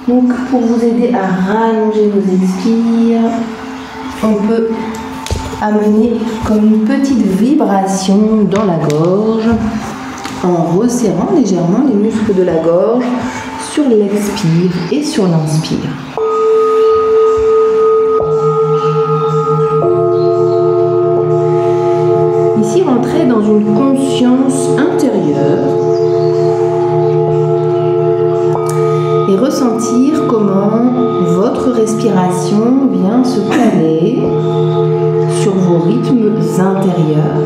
Donc pour vous aider à rallonger vos expires, on peut amener comme une petite vibration dans la gorge en resserrant légèrement les muscles de la gorge sur l'expire et sur l'inspire. Ici, rentrez dans une conscience intérieure et ressentir comment votre respiration vient se caler sur vos rythmes intérieurs.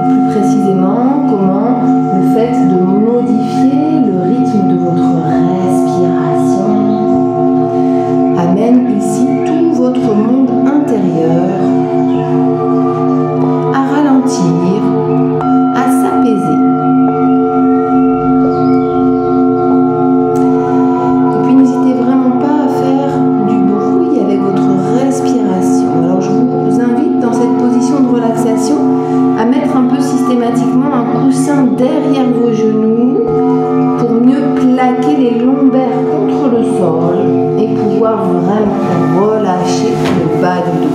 Plus précisément, comment le fait de modifier le rythme de votre respiration amène ici tout votre monde intérieur à ralentir, à s'apaiser. Et puis n'hésitez vraiment pas à faire du bruit avec votre respiration. Alors je vous invite dans cette position de relaxation à mettre un peu systématiquement un coussin derrière vos genoux pour mieux plaquer les lombaires contre le sol et pouvoir vraiment relâcher le bas du dos.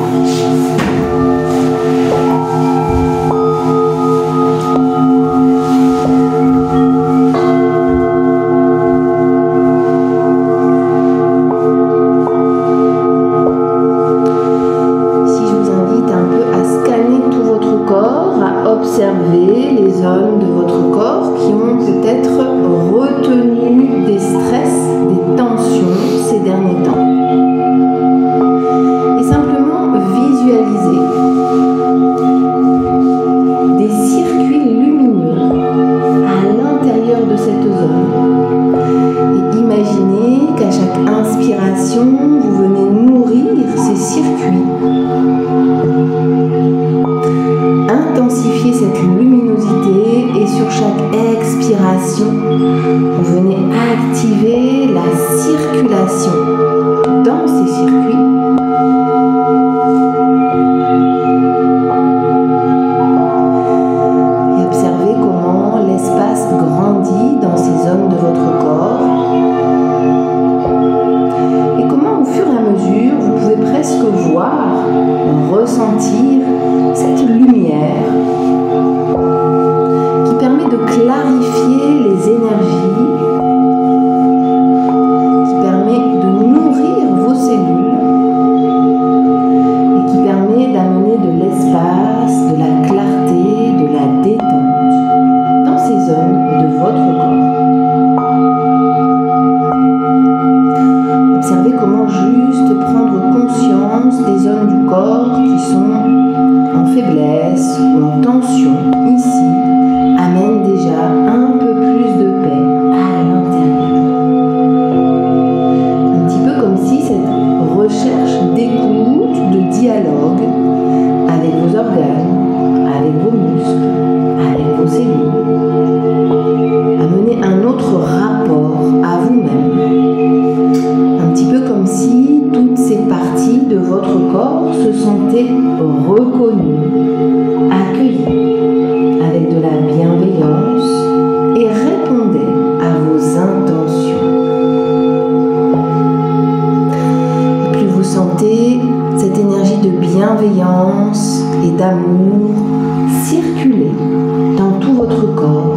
Observez les zones de votre corps qui ont peut-être retenu des stress, des tensions ces derniers temps. Et simplement visualisez des circuits lumineux à l'intérieur de cette zone. Et imaginez qu'à chaque inspiration, vous venez nourrir ces circuits. Intensifiez cette luminosité et sur chaque expiration, vous venez activer la circulation dans ces circuits. Et observez comment l'espace grandit dans ces zones de votre corps. Et comment au fur et à mesure, vous pouvez presque voir, ressentir cette lumière qui permet de clarifier les énergies, qui permet de nourrir vos cellules et qui permet d'amener de l'espace, de la clarté, de la détente dans ces zones de votre corps. Observez comment juste prendre conscience des zones du corps qui sont en faiblesse ou en tension ici amène déjà un peu plus de paix à l'intérieur. Un petit peu comme si cette recherche d'écoute, de dialogue avec vos organes, avec vos muscles, avec vos cellules, amenait un autre rapport à vous-même. Un petit peu comme si toutes ces parties de votre corps se sentaient reconnues, accueillies avec de la bienveillance et répondaient à vos intentions. Et plus vous sentez cette énergie de bienveillance et d'amour circuler dans tout votre corps,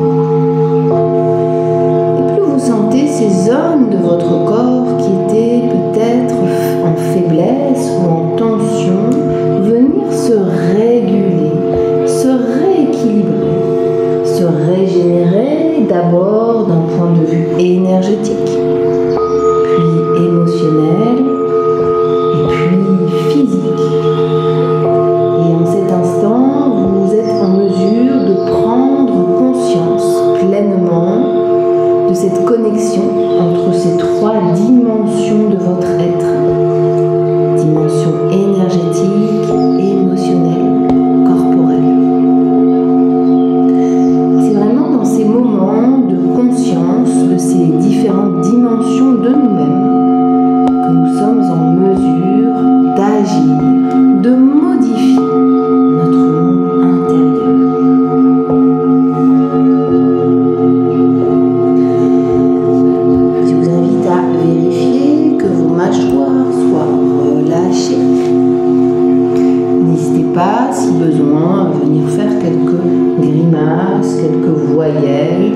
et plus vous sentez ces zones de votre corps qui étaient peut-être en faiblesse ou en tension venir se réguler, se rééquilibrer, se régénérer d'abord d'un point de vue énergétique, puis émotionnel et puis physique. Et en cet instant, vous êtes en mesure de prendre conscience besoin à venir faire quelques grimaces, quelques voyelles.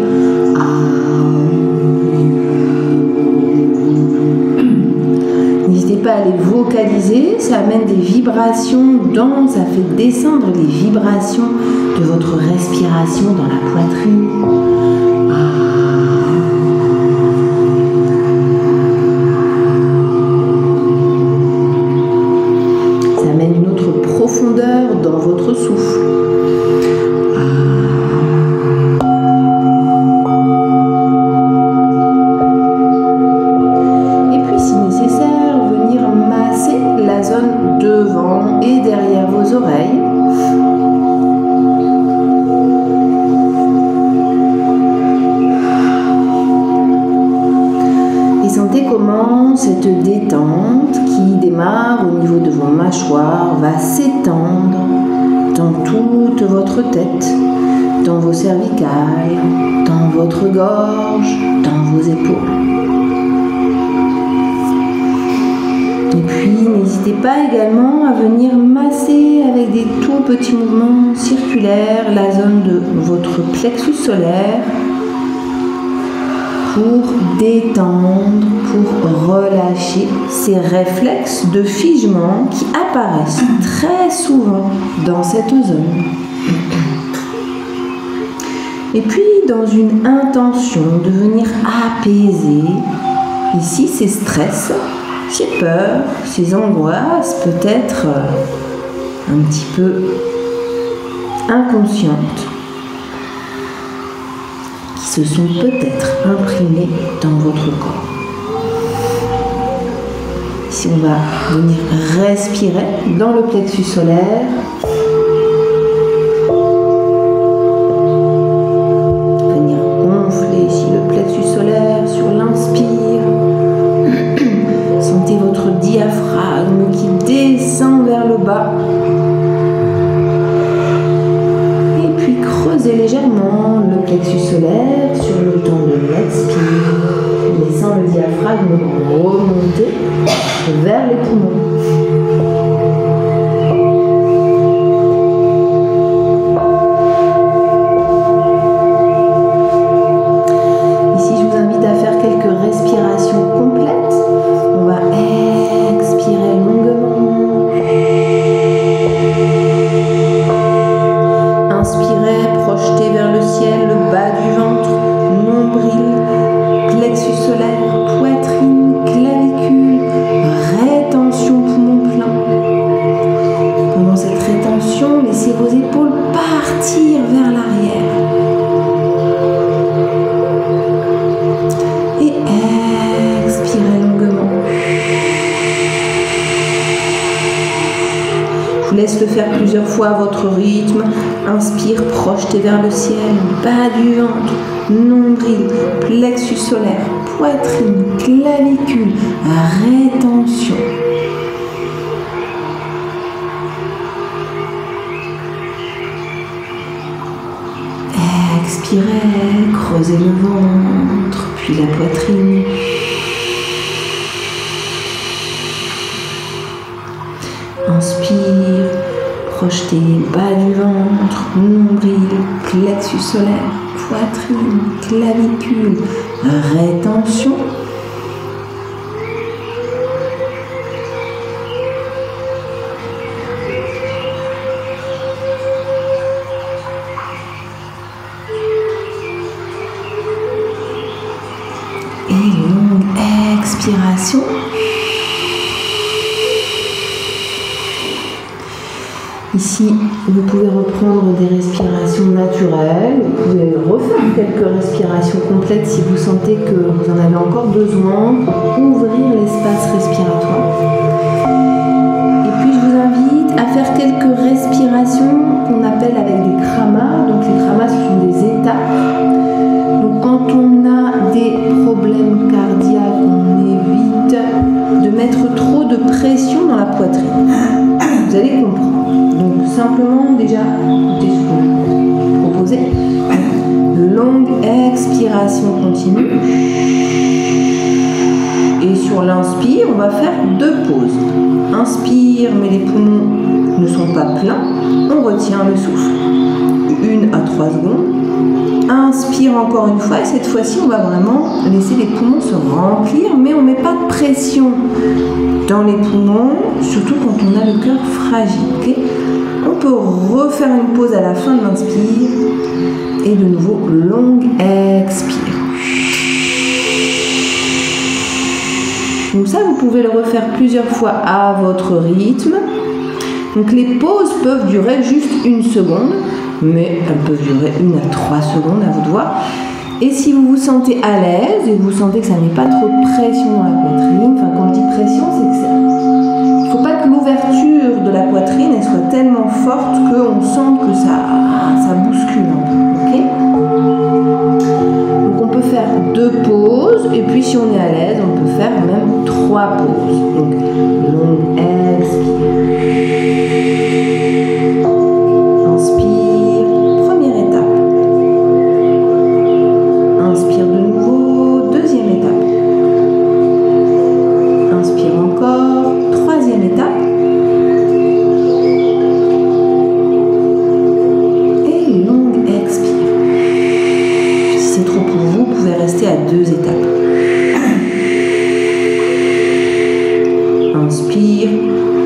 N'hésitez pas à les vocaliser, ça amène des vibrations ça fait descendre les vibrations de votre respiration dans la poitrine. Ça amène une autre profondeur dans votre souffle. Et puis si nécessaire, venir masser la zone devant et derrière vos oreilles. Comment cette détente qui démarre au niveau de vos mâchoires va s'étendre dans toute votre tête, dans vos cervicales, dans votre gorge, dans vos épaules. Et puis n'hésitez pas également à venir masser avec des tout petits mouvements circulaires la zone de votre plexus solaire, pour détendre, pour relâcher ces réflexes de figement qui apparaissent très souvent dans cette zone. Et puis, dans une intention de venir apaiser ici ces stress, ces peurs, ces angoisses, peut-être un petit peu inconscientes, se sont peut-être imprimés dans votre corps. Ici, on va venir respirer dans le plexus solaire. Venir gonfler ici le plexus solaire sur l'inspire. Sentez votre diaphragme qui descend vers le bas. Et puis creusez légèrement le plexus solaire sur le temps de l'expire, laissant le diaphragme remonter vers les poumons. Ici, je vous invite à faire quelques respirations complètes. On va expirer longuement. Inspirez, projetez vers le ciel le bas du ventre, nombril, plexus solaire, poitrine, clavicule, rétention poumon plein. Pendant cette rétention, laissez vos épaules partir vers l'arrière. Et expirez longuement. Je vous laisse le faire plusieurs fois à votre rythme. Inspire, projetez vers le ciel, bas du ventre, nombril, plexus solaire, poitrine, clavicule, rétention. Expirez, creusez le ventre, puis la poitrine. Inspire, projetez bas du ventre, nombril, plexus solaire, poitrine, clavicule, rétention. Et longue expiration. Ici, vous pouvez reprendre des respirations naturelles, vous pouvez refaire quelques respirations complètes si vous sentez que vous en avez encore besoin pour ouvrir l'espace respiratoire. Et puis, je vous invite à faire quelques respirations qu'on appelle avec des kramas. Donc, les kramas, ce sont des états. Donc, quand on a des problèmes cardiaques, on évite de mettre trop de pression dans la poitrine. Vous allez comprendre. Donc simplement déjà, écoutez ce que je vous propose. Longue expiration continue. Et sur l'inspire, on va faire 2 pauses. Inspire, mais les poumons ne sont pas pleins, on retient le souffle. 1 à 3 secondes. Inspire encore une fois et cette fois-ci on va vraiment laisser les poumons se remplir, mais on ne met pas de pression dans les poumons, surtout quand on a le cœur fragile. Okay, on peut refaire une pause à la fin de l'inspire et de nouveau longue expire. Donc ça, vous pouvez le refaire plusieurs fois à votre rythme. Donc les pauses peuvent durer juste 1 seconde, mais elles peuvent durer 1 à 3 secondes, à vous de voir. Et si vous vous sentez à l'aise et vous sentez que ça met pas trop de pression dans la poitrine, enfin quand je dis pression, c'est que il ne faut pas que l'ouverture de la poitrine elle soit tellement forte qu'on sente que ça bouscule un peu. Okay, donc on peut faire 2 pauses et puis si on est à l'aise, on peut faire même 3 pauses. Donc longue expire. Inspire, première étape. Inspire de nouveau, deuxième étape. Inspire encore, troisième étape. Et longue expire. Si c'est trop pour vous, vous pouvez rester à 2 étapes. Inspire,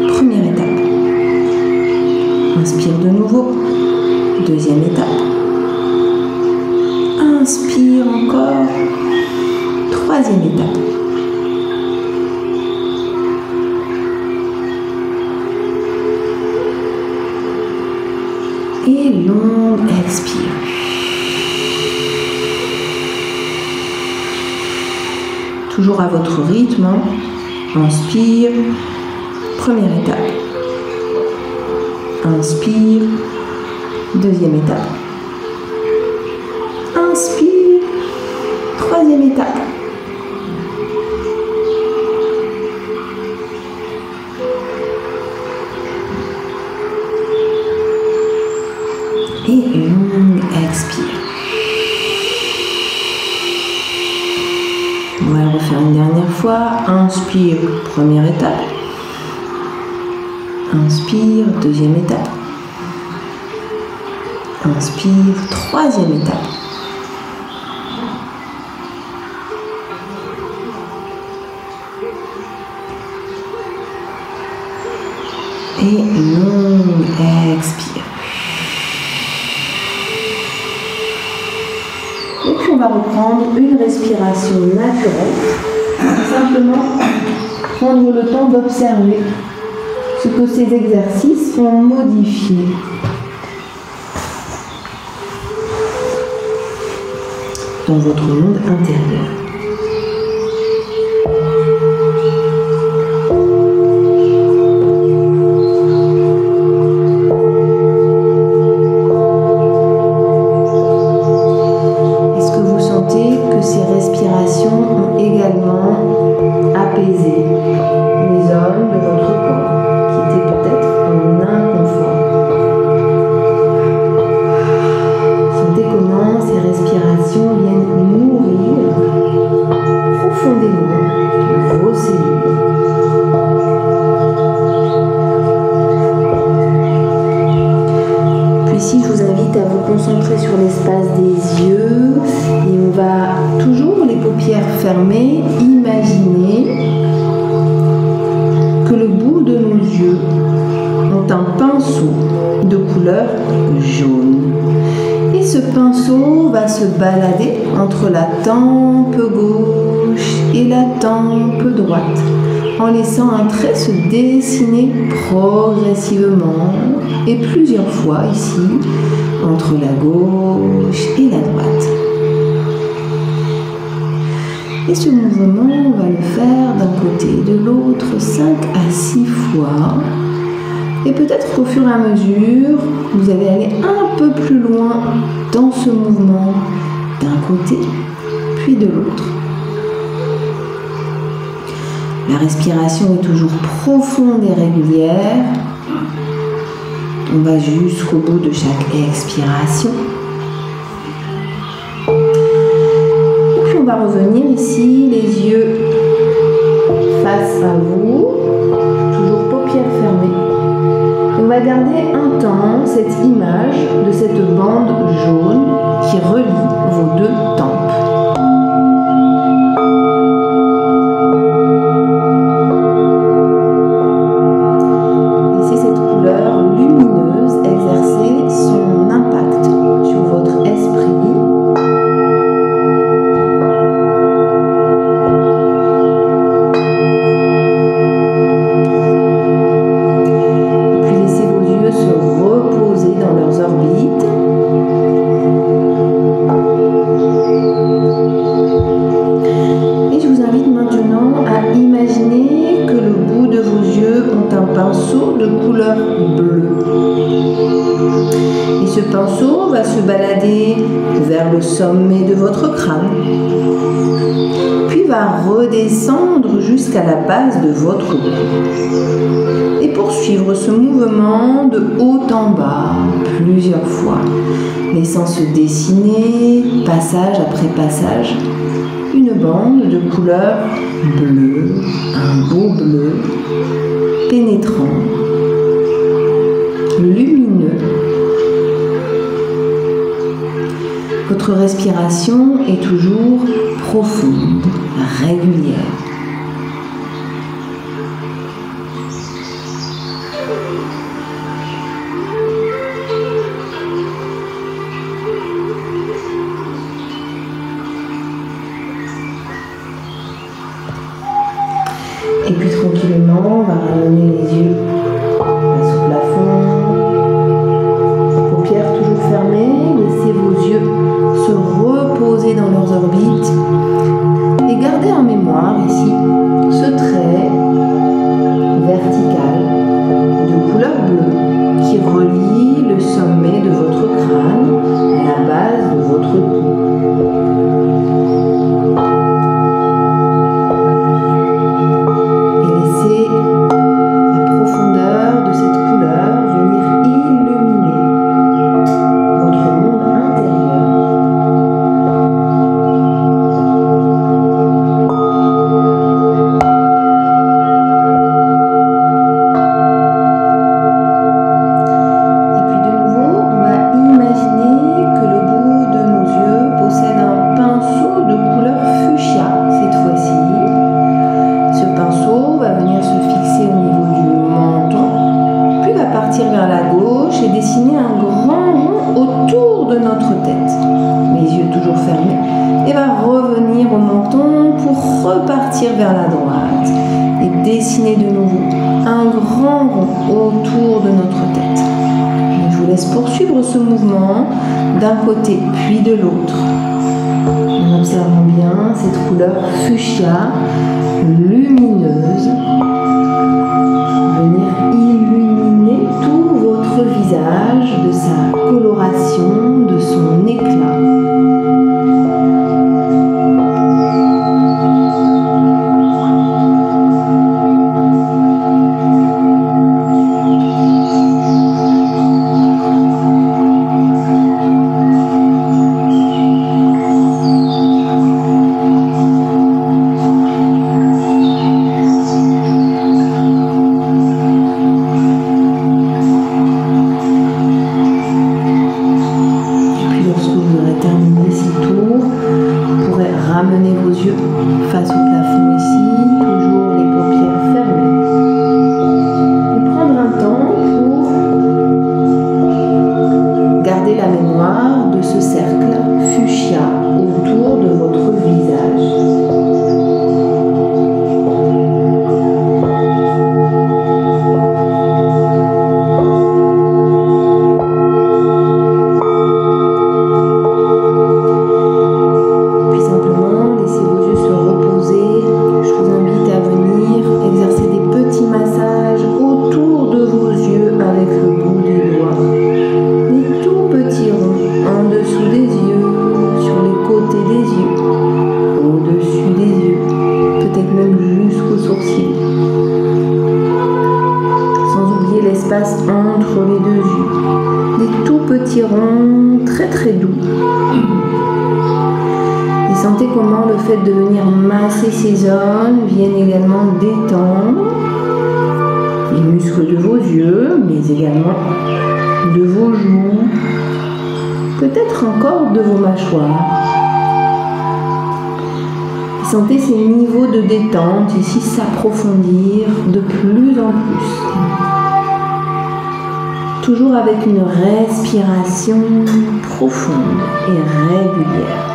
première étape. Inspire de nouveau, deuxième étape. Inspire encore, troisième étape. Et longue expire. Toujours à votre rythme. Inspire, première étape. Inspire, deuxième étape. Inspire, troisième étape. Et longue expire. On va le refaire une dernière fois. Inspire, première étape. Inspire, deuxième étape. Inspire, troisième étape. Et longue expire. Et puis on va reprendre une respiration naturelle. Simplement prendre le temps d'observer ce que ces exercices vont modifier. Dans votre monde intérieur. Est-ce que vous sentez que ces respirations ont également apaisé les zones de votre corps qui étaient peut-être en inconfort? Sentez comment ces respirations viennent nourrir profondément vos cellules. Puis ici, je vous invite à vous concentrer sur l'espace des yeux et on va toujours les paupières fermées, imaginer que le bout de nos yeux ont un pinceau de couleur jaune. Et ce pinceau va se balader entre la tempe gauche et la tempe droite, en laissant un trait se dessiner progressivement et plusieurs fois ici, entre la gauche et la droite. Et ce mouvement, on va le faire d'un côté et de l'autre 5 à 6 fois. Et peut-être qu'au fur et à mesure, vous allez aller un peu plus loin dans ce mouvement d'un côté puis de l'autre. La respiration est toujours profonde et régulière. On va jusqu'au bout de chaque expiration. Et puis on va revenir ici, les yeux face à vous, toujours paupières fermées. On va cette image de cette bande jaune qui relie vos deux tempes. Laissez cette couleur lumineuse exercer son impact sur votre esprit. De couleur bleue. Et ce pinceau va se balader vers le sommet de votre crâne, puis va redescendre jusqu'à la base de votre cou et poursuivre ce mouvement de haut en bas plusieurs fois, laissant se dessiner, passage après passage, une bande de couleur bleue, un beau bleu pénétrant, lumineux. Votre respiration est toujours profonde, régulière. Et puis tranquillement, on va ramener les yeux face au plafond. Paupières toujours fermées, laissez vos yeux se reposer dans leurs orbites. Et gardez en mémoire ici ce trait vertical de couleur bleue qui relie le sommet de votre crâne à la base de votre cou. Vers la gauche et dessiner un grand rond autour de notre tête. Les yeux toujours fermés. Et va revenir au menton pour repartir vers la droite et dessiner de nouveau un grand rond autour de notre tête. Je vous laisse poursuivre ce mouvement d'un côté puis de l'autre. En observant bien cette couleur fuchsia lumineuse venir illuminer tout votre visage de sa coloration, de son éclat. Ramenez vos yeux face au plafond ici, toujours les paupières fermées. Et prendre un temps pour garder la mémoire de ce cercle fuchsia autour de votre visage. Entre les deux yeux, des tout petits ronds très doux. Et sentez comment le fait de venir masser ces zones viennent également détendre les muscles de vos yeux, mais également de vos joues, peut-être encore de vos mâchoires. Sentez ces niveaux de détente ici s'approfondir de plus en plus. Toujours avec une respiration profonde et régulière.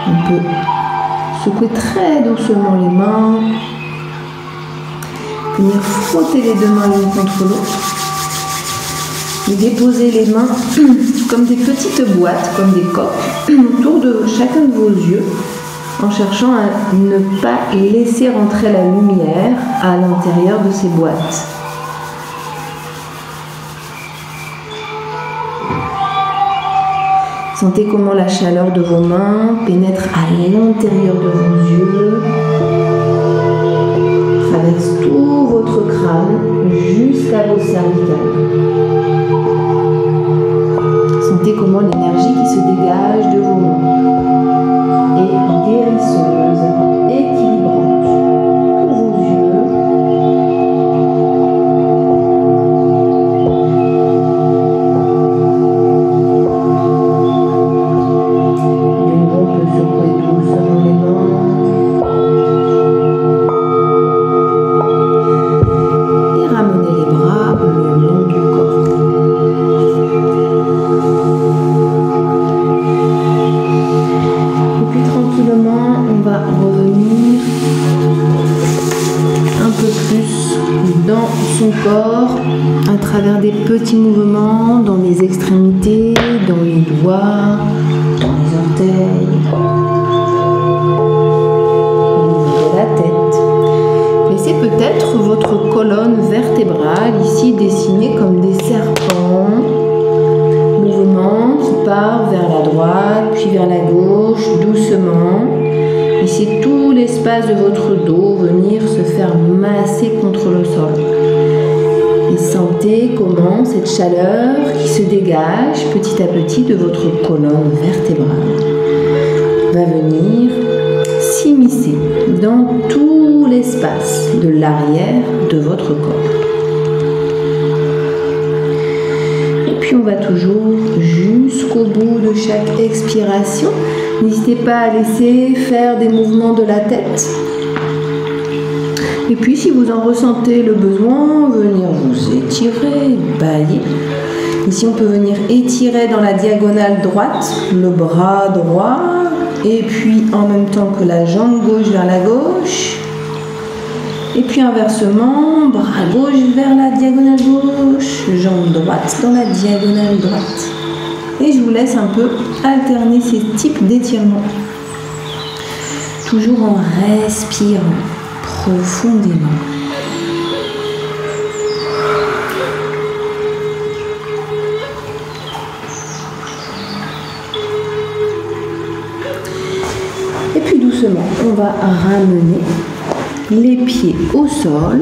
On peut secouer très doucement les mains, venir frotter les deux mains l'une contre l'autre et déposer les mains comme des petites boîtes, comme des coques, autour de chacun de vos yeux, en cherchant à ne pas laisser rentrer la lumière à l'intérieur de ces boîtes. Sentez comment la chaleur de vos mains pénètre à l'intérieur de vos yeux, traverse tout votre crâne jusqu'à vos cervicales. Sentez comment l'énergie qui se dégage de vos mains est guérisseuse, équilibrante pour vos yeux. De nouveau, on peut secouer doucement les mains. Et ramener les bras le long du corps. On va revenir un peu plus dans son corps à travers des petits mouvements dans les extrémités, dans les doigts, dans les orteils, au niveau de la tête. Laissez peut-être votre colonne vertébrale ici dessinée comme des serpents. Mouvement qui part vers la droite, puis vers la gauche, doucement. Laissez tout l'espace de votre dos venir se faire masser contre le sol. Et sentez comment cette chaleur qui se dégage petit à petit de votre colonne vertébrale va venir s'immiscer dans tout l'espace de l'arrière de votre corps. On va toujours jusqu'au bout de chaque expiration. N'hésitez pas à laisser faire des mouvements de la tête. Et puis si vous en ressentez le besoin, venir vous étirer, bailler. Ici on peut venir étirer dans la diagonale droite, le bras droit, et puis en même temps que la jambe gauche vers la gauche. Et puis inversement, bras gauche vers la diagonale gauche, jambe droite dans la diagonale droite. Et je vous laisse un peu alterner ces types d'étirements. Toujours en respirant profondément. Et puis doucement, on va ramener les pieds au sol,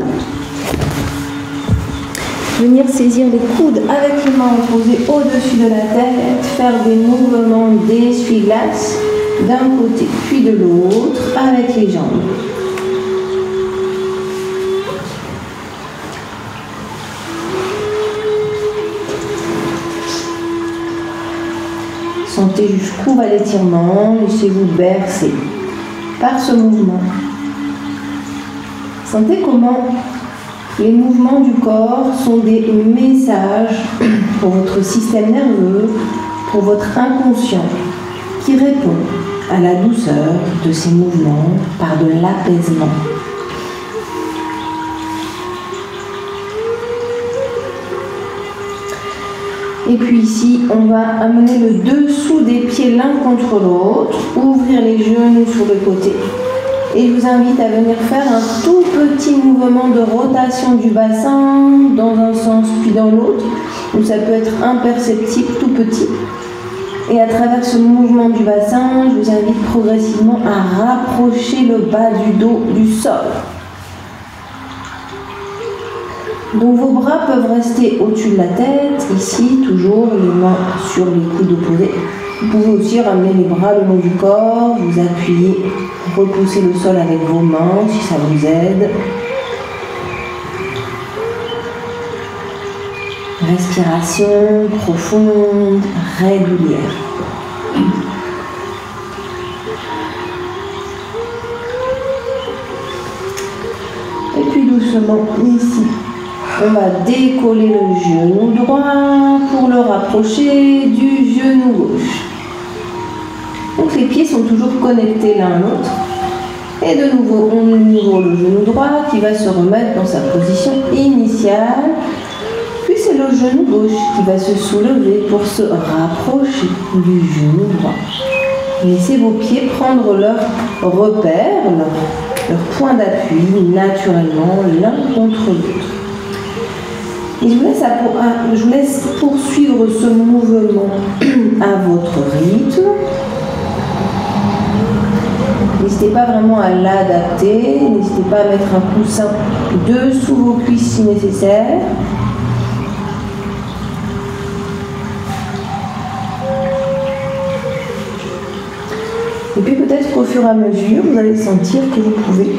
venir saisir les coudes avec les mains posées au-dessus de la tête, faire des mouvements d'essuie-glace d'un côté puis de l'autre avec les jambes. Sentez jusqu'où va l'étirement, laissez-vous bercer par ce mouvement. Sentez comment les mouvements du corps sont des messages pour votre système nerveux, pour votre inconscient, qui répond à la douceur de ces mouvements par de l'apaisement. Et puis ici, on va amener le dessous des pieds l'un contre l'autre, ouvrir les genoux sur le côté. Et je vous invite à venir faire un tout petit mouvement de rotation du bassin dans un sens puis dans l'autre, où ça peut être imperceptible, tout petit. Et à travers ce mouvement du bassin, je vous invite progressivement à rapprocher le bas du dos du sol. Donc vos bras peuvent rester au-dessus de la tête, ici, toujours les mains sur les coudes opposés. Vous pouvez aussi ramener les bras le long du corps, vous appuyez, repousser le sol avec vos mains si ça vous aide. Respiration profonde, régulière. Et puis doucement, ici, on va décoller le genou droit pour le rapprocher du genou gauche. Donc les pieds sont toujours connectés l'un à l'autre. Et de nouveau, on ouvre le genou droit qui va se remettre dans sa position initiale. Puis c'est le genou gauche qui va se soulever pour se rapprocher du genou droit. Laissez vos pieds prendre leur repère, leur point d'appui naturellement l'un contre l'autre. Et je vous laisse poursuivre ce mouvement à votre rythme. N'hésitez pas vraiment à l'adapter, n'hésitez pas à mettre un coussin dessous vos cuisses si nécessaire. Et puis peut-être qu'au fur et à mesure, vous allez sentir que vous pouvez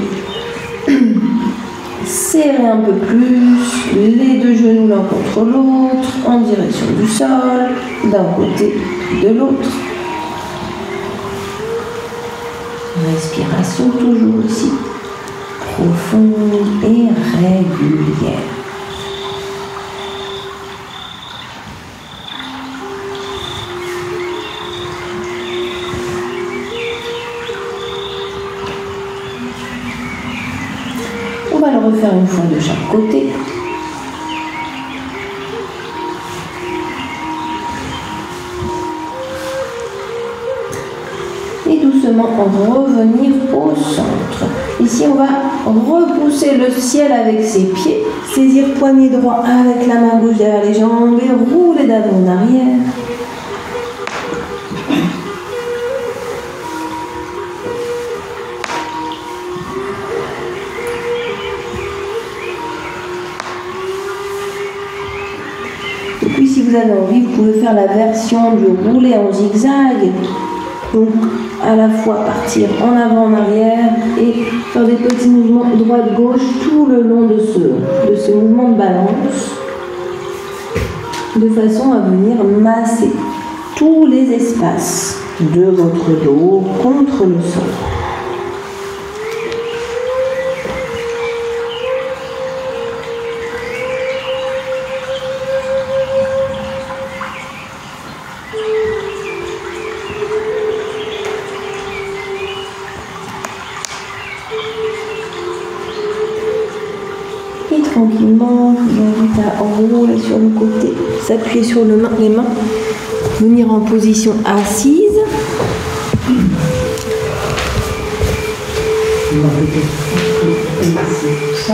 serrer un peu plus les deux genoux l'un contre l'autre en direction du sol, d'un côté, de l'autre. Respiration toujours aussi profonde et régulière. On va le refaire une fois de chaque côté. Et doucement revenir au centre. Ici, on va repousser le ciel avec ses pieds, saisir poignet droit avec la main gauche derrière les jambes et rouler d'avant en arrière. Et puis, si vous avez envie, vous pouvez faire la version du rouler en zigzag. Donc, à la fois partir en avant, en arrière et faire des petits mouvements droite-gauche tout le long de ce mouvement de balance, de façon à venir masser tous les espaces de votre dos contre le sol. Tranquillement, je vous invite à enrouler sur le côté, s'appuyer sur les mains, venir en position assise. Ça.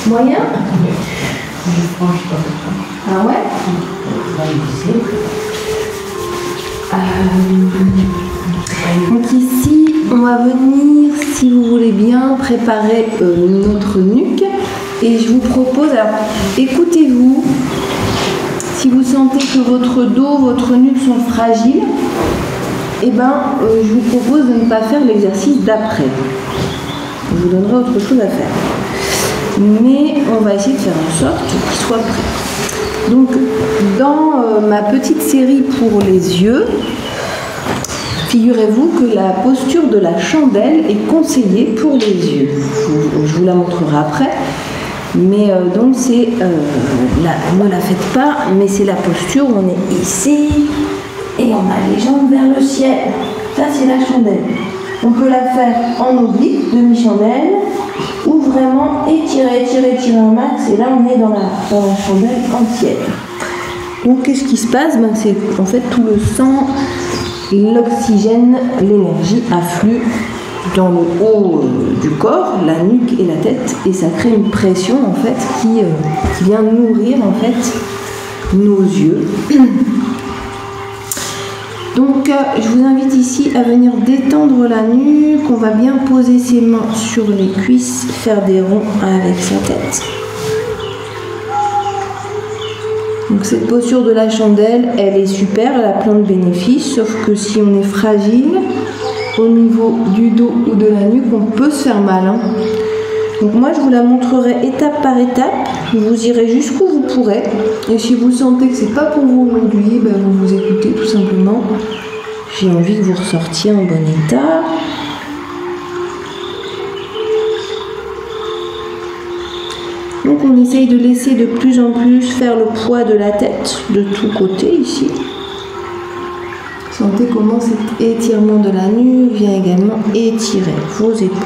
Moyen? Ah ouais? Donc ici, on va venir, si vous voulez bien, préparer notre nuque. Et je vous propose, alors écoutez-vous, si vous sentez que votre dos, votre nuque sont fragiles, eh ben, je vous propose de ne pas faire l'exercice d'après. Je vous donnerai autre chose à faire. Mais on va essayer de faire en sorte qu'il soit prêt. Donc, dans ma petite série pour les yeux, figurez-vous que la posture de la chandelle est conseillée pour les yeux. Je vous la montrerai après. Mais donc c'est, ne la faites pas, mais c'est la posture où on est ici et on a les jambes vers le ciel. Ça c'est la chandelle. On peut la faire en oblique, demi-chandelle, ou vraiment étirer un max, et là on est dans la chandelle entière. Donc qu'est-ce qui se passe? C'est en fait tout le sang, l'oxygène, l'énergie afflue dans le haut du corps, la nuque et la tête, et ça crée une pression en fait qui vient nourrir en fait nos yeux. Donc je vous invite ici à venir détendre la nuque. On va bien poser ses mains sur les cuisses, faire des ronds avec sa tête. Donc cette posture de la chandelle, elle est super, elle a plein de bénéfices, sauf que si on est fragile, au niveau du dos ou de la nuque, on peut se faire mal. Donc moi je vous la montrerai étape par étape, vous irez jusqu'où vous pourrez. Et si vous sentez que c'est pas pour vous aujourd'hui, vous vous écoutez tout simplement. J'ai envie que vous ressortiez en bon état. Donc on essaye de laisser de plus en plus faire le poids de la tête de tous côtés ici. Sentez comment cet étirement de la nuque vient également étirer vos épaules.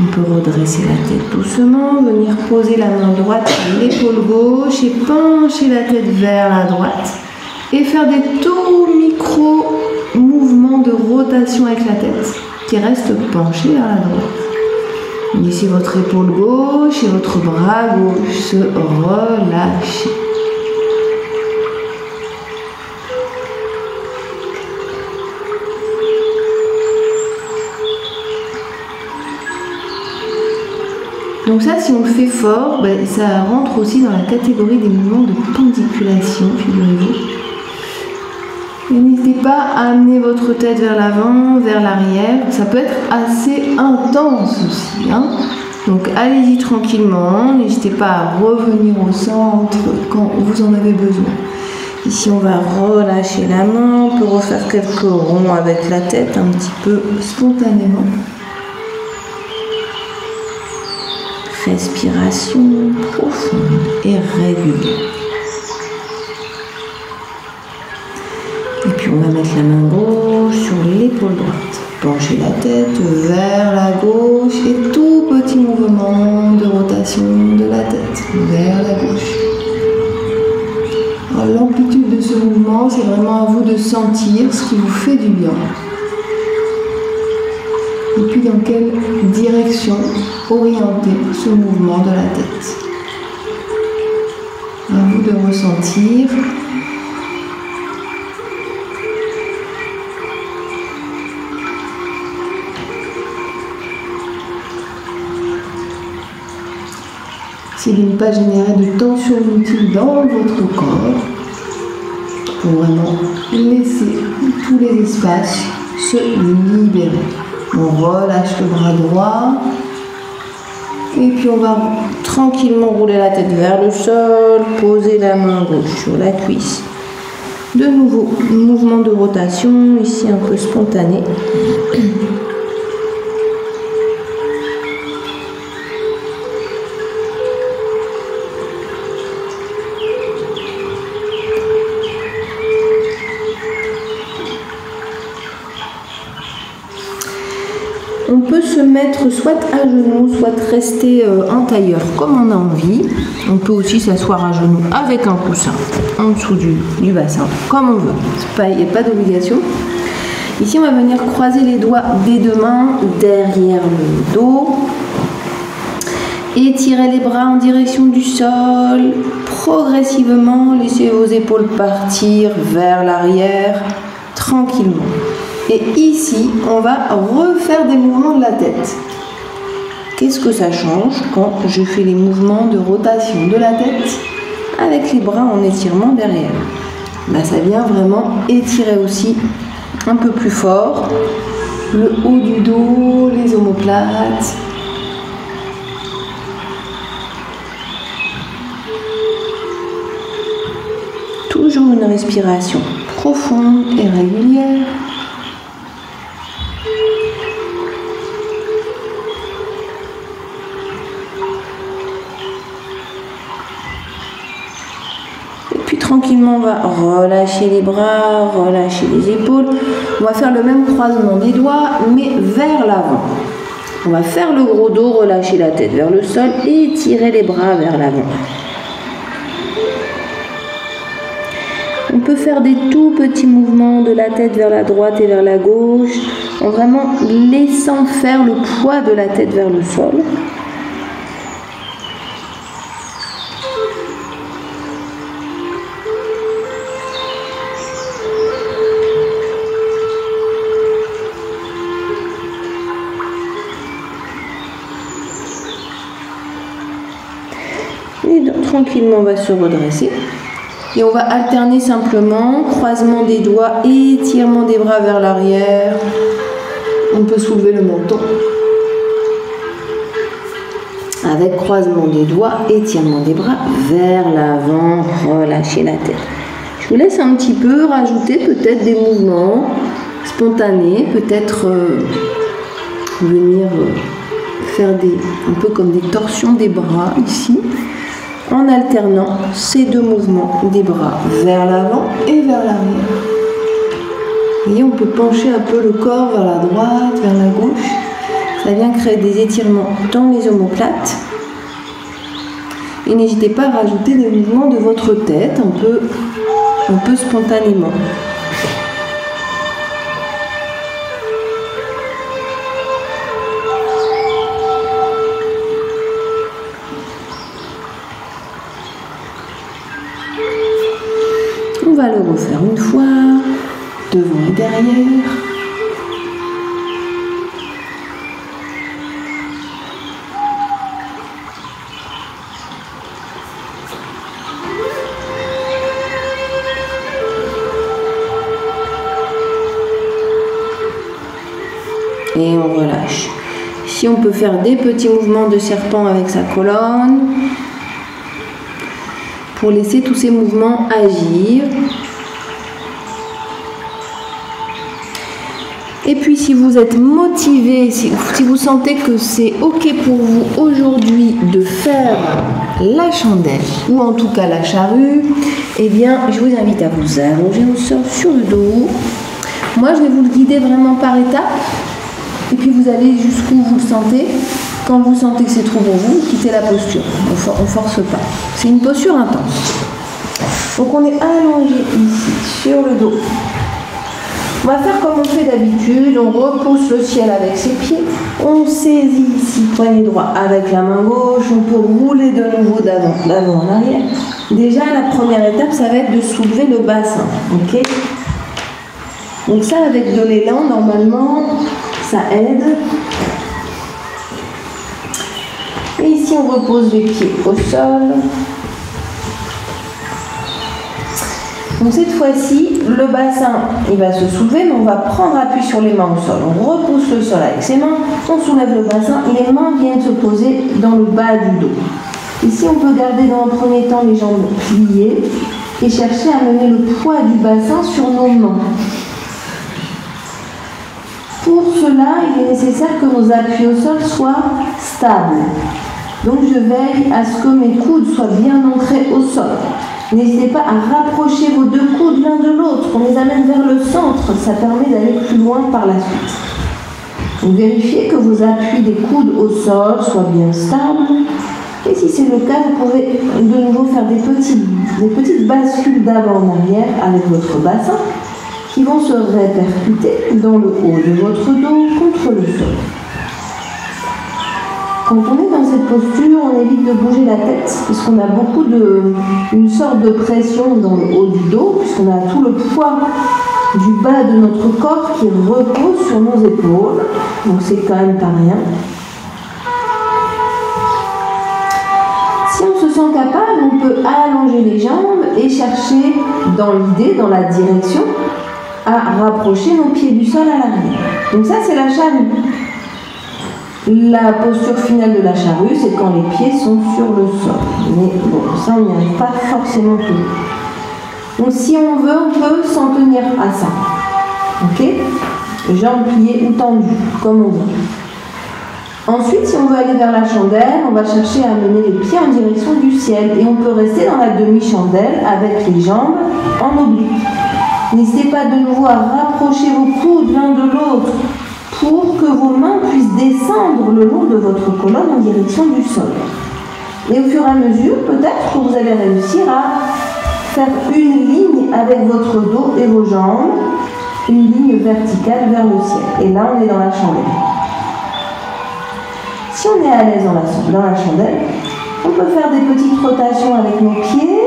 On peut redresser la tête doucement, venir poser la main droite sur l'épaule gauche et pencher la tête vers la droite. Et faire des tout micro mouvements de rotation avec la tête qui reste penchée vers la droite. Laissez votre épaule gauche et votre bras gauche se relâcher. Donc ça, si on le fait fort, ça rentre aussi dans la catégorie des mouvements de pendiculation, figurez-vous. Et n'hésitez pas à amener votre tête vers l'avant, vers l'arrière. Ça peut être assez intense aussi. Donc allez-y tranquillement. N'hésitez pas à revenir au centre quand vous en avez besoin. Ici, on va relâcher la main. On peut refaire quelques ronds avec la tête un petit peu spontanément. Respiration profonde et régulière. Et puis on va mettre la main gauche sur l'épaule droite. Pencher la tête vers la gauche et tout petit mouvement de rotation de la tête vers la gauche. L'amplitude de ce mouvement, c'est vraiment à vous de sentir ce qui vous fait du bien. Et puis dans quelle direction orienter ce mouvement de la tête. À vous de ressentir. C'est de ne pas générer de tension inutile dans votre corps pour vraiment laisser tous les espaces se libérer. On relâche le bras droit et puis on va tranquillement rouler la tête vers le sol, poser la main gauche sur la cuisse. De nouveau, mouvement de rotation, ici un peu spontané. On peut se mettre soit à genoux, soit rester en tailleur comme on a envie. On peut aussi s'asseoir à genoux avec un coussin en dessous du bassin, comme on veut. Il n'y a pas d'obligation. Ici, on va venir croiser les doigts des deux mains derrière le dos. Étirez les bras en direction du sol. Progressivement, laissez vos épaules partir vers l'arrière, tranquillement. Et ici, on va refaire des mouvements de la tête. Qu'est-ce que ça change quand je fais les mouvements de rotation de la tête avec les bras en étirement derrière? Ça vient vraiment étirer aussi un peu plus fort le haut du dos, les omoplates. Toujours une respiration profonde et régulière. Tranquillement, on va relâcher les bras, relâcher les épaules. On va faire le même croisement des doigts, mais vers l'avant. On va faire le gros dos, relâcher la tête vers le sol et tirer les bras vers l'avant. On peut faire des tout petits mouvements de la tête vers la droite et vers la gauche, en vraiment laissant faire le poids de la tête vers le sol. Et donc, tranquillement, on va se redresser. Et on va alterner simplement croisement des doigts et étirement des bras vers l'arrière. On peut soulever le menton. Avec croisement des doigts, étirement des bras vers l'avant, relâchez la tête. Je vous laisse un petit peu rajouter peut-être des mouvements spontanés, peut-être venir faire un peu comme des torsions des bras ici, en alternant ces deux mouvements des bras vers l'avant et vers l'arrière. Et on peut pencher un peu le corps vers la droite, vers la gauche. Ça vient créer des étirements dans les omoplates. Et n'hésitez pas à rajouter des mouvements de votre tête un peu spontanément. On va le refaire une fois, devant et derrière. Et on relâche. Ici, on peut faire des petits mouvements de serpent avec sa colonne pour laisser tous ces mouvements agir. Et puis, si vous êtes motivé, si vous sentez que c'est OK pour vous aujourd'hui de faire la chandelle ou en tout cas la charrue, eh bien, je vous invite à vous allonger au sol sur le dos. Moi, je vais vous le guider vraiment par étapes. Et puis vous allez jusqu'où vous le sentez. Quand vous sentez que c'est trop pour vous, quittez la posture. On ne force pas. C'est une posture intense. Donc on est allongé ici sur le dos. On va faire comme on fait d'habitude. On repousse le ciel avec ses pieds. On saisit ici poignet droit avec la main gauche. On peut rouler de nouveau d'avant en arrière. Déjà la première étape, ça va être de soulever le bassin. Ok. Donc ça avec de l'élan normalement. Ça aide. Et ici, on repose les pieds au sol. Donc cette fois-ci, le bassin, il va se soulever, mais on va prendre appui sur les mains au sol. On repousse le sol avec ses mains, on soulève le bassin et les mains viennent se poser dans le bas du dos. Ici, on peut garder dans un premier temps les jambes pliées et chercher à mener le poids du bassin sur nos mains. Pour cela, il est nécessaire que nos appuis au sol soient stables. Donc je veille à ce que mes coudes soient bien ancrés au sol. N'hésitez pas à rapprocher vos deux coudes l'un de l'autre. On les amène vers le centre. Ça permet d'aller plus loin par la suite. Donc vérifiez que vos appuis des coudes au sol soient bien stables. Et si c'est le cas, vous pouvez de nouveau faire des petites bascules d'avant en arrière avec votre bassin, qui vont se répercuter dans le haut de votre dos contre le sol. Quand on est dans cette posture, on évite de bouger la tête, puisqu'on a une sorte de pression dans le haut du dos, puisqu'on a tout le poids du bas de notre corps qui repose sur nos épaules. Donc c'est quand même pas rien. Si on se sent capable, on peut allonger les jambes et chercher dans l'idée, dans la direction, à rapprocher nos pieds du sol à l'arrière. Donc ça, c'est la charrue. La posture finale de la charrue, c'est quand les pieds sont sur le sol. Mais bon, ça, on n'y arrive pas forcément tout. Donc si on veut, on peut s'en tenir à ça. Ok? Jambes pliées ou tendues, comme on veut. Ensuite, si on veut aller vers la chandelle, on va chercher à mener les pieds en direction du ciel. Et on peut rester dans la demi-chandelle avec les jambes en oblique. N'hésitez pas de nouveau à rapprocher vos coudes l'un de l'autre pour que vos mains puissent descendre le long de votre colonne en direction du sol. Et au fur et à mesure, peut-être que vous allez réussir à faire une ligne avec votre dos et vos jambes, une ligne verticale vers le ciel. Et là, on est dans la chandelle. Si on est à l'aise dans la chandelle, on peut faire des petites rotations avec nos pieds,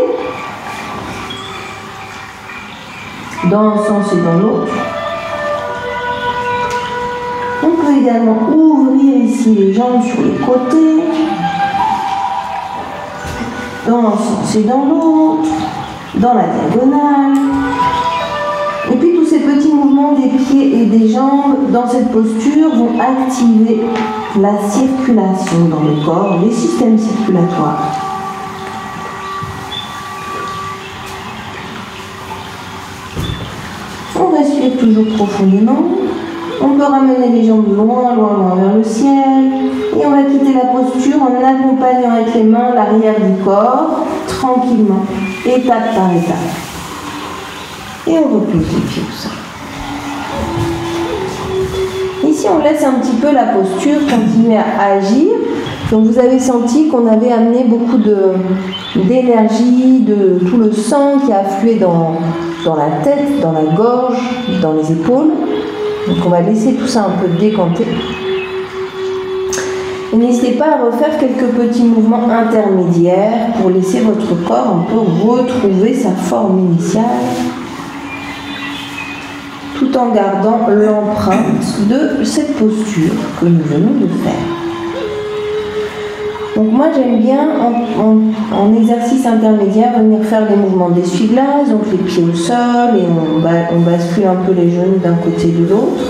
dans un sens et dans l'autre. On peut également ouvrir ici les jambes sur les côtés, dans un sens et dans l'autre. dans la diagonale. Et puis tous ces petits mouvements des pieds et des jambes dans cette posture vont activer la circulation dans le corps, les systèmes circulatoires. On respire toujours profondément. On peut ramener les jambes loin, loin, loin vers le ciel. Et on va quitter la posture en accompagnant avec les mains l'arrière du corps, tranquillement, étape par étape. Et on repose les pieds au sol. Ici, on laisse un petit peu la posture continuer à agir. Donc vous avez senti qu'on avait amené beaucoup d'énergie, de tout le sang qui a afflué dans la tête, dans la gorge, dans les épaules. Donc on va laisser tout ça un peu décanter. Et n'hésitez pas à refaire quelques petits mouvements intermédiaires pour laisser votre corps un peu retrouver sa forme initiale, tout en gardant l'empreinte de cette posture que nous venons de faire. Donc moi j'aime bien en exercice intermédiaire venir faire des mouvements d'essuie-glace, donc les pieds au sol et on bascule un peu les genoux d'un côté et de l'autre.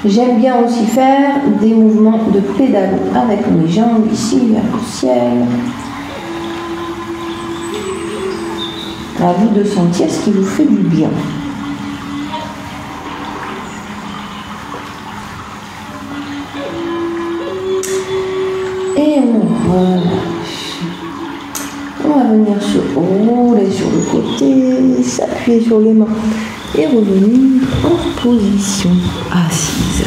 J'aime bien aussi faire des mouvements de pédalo avec mes jambes ici vers le ciel. À vous de sentir ce qui vous fait du bien. Et on relâche. On va venir se rouler sur le côté, s'appuyer sur les mains et revenir en position assise.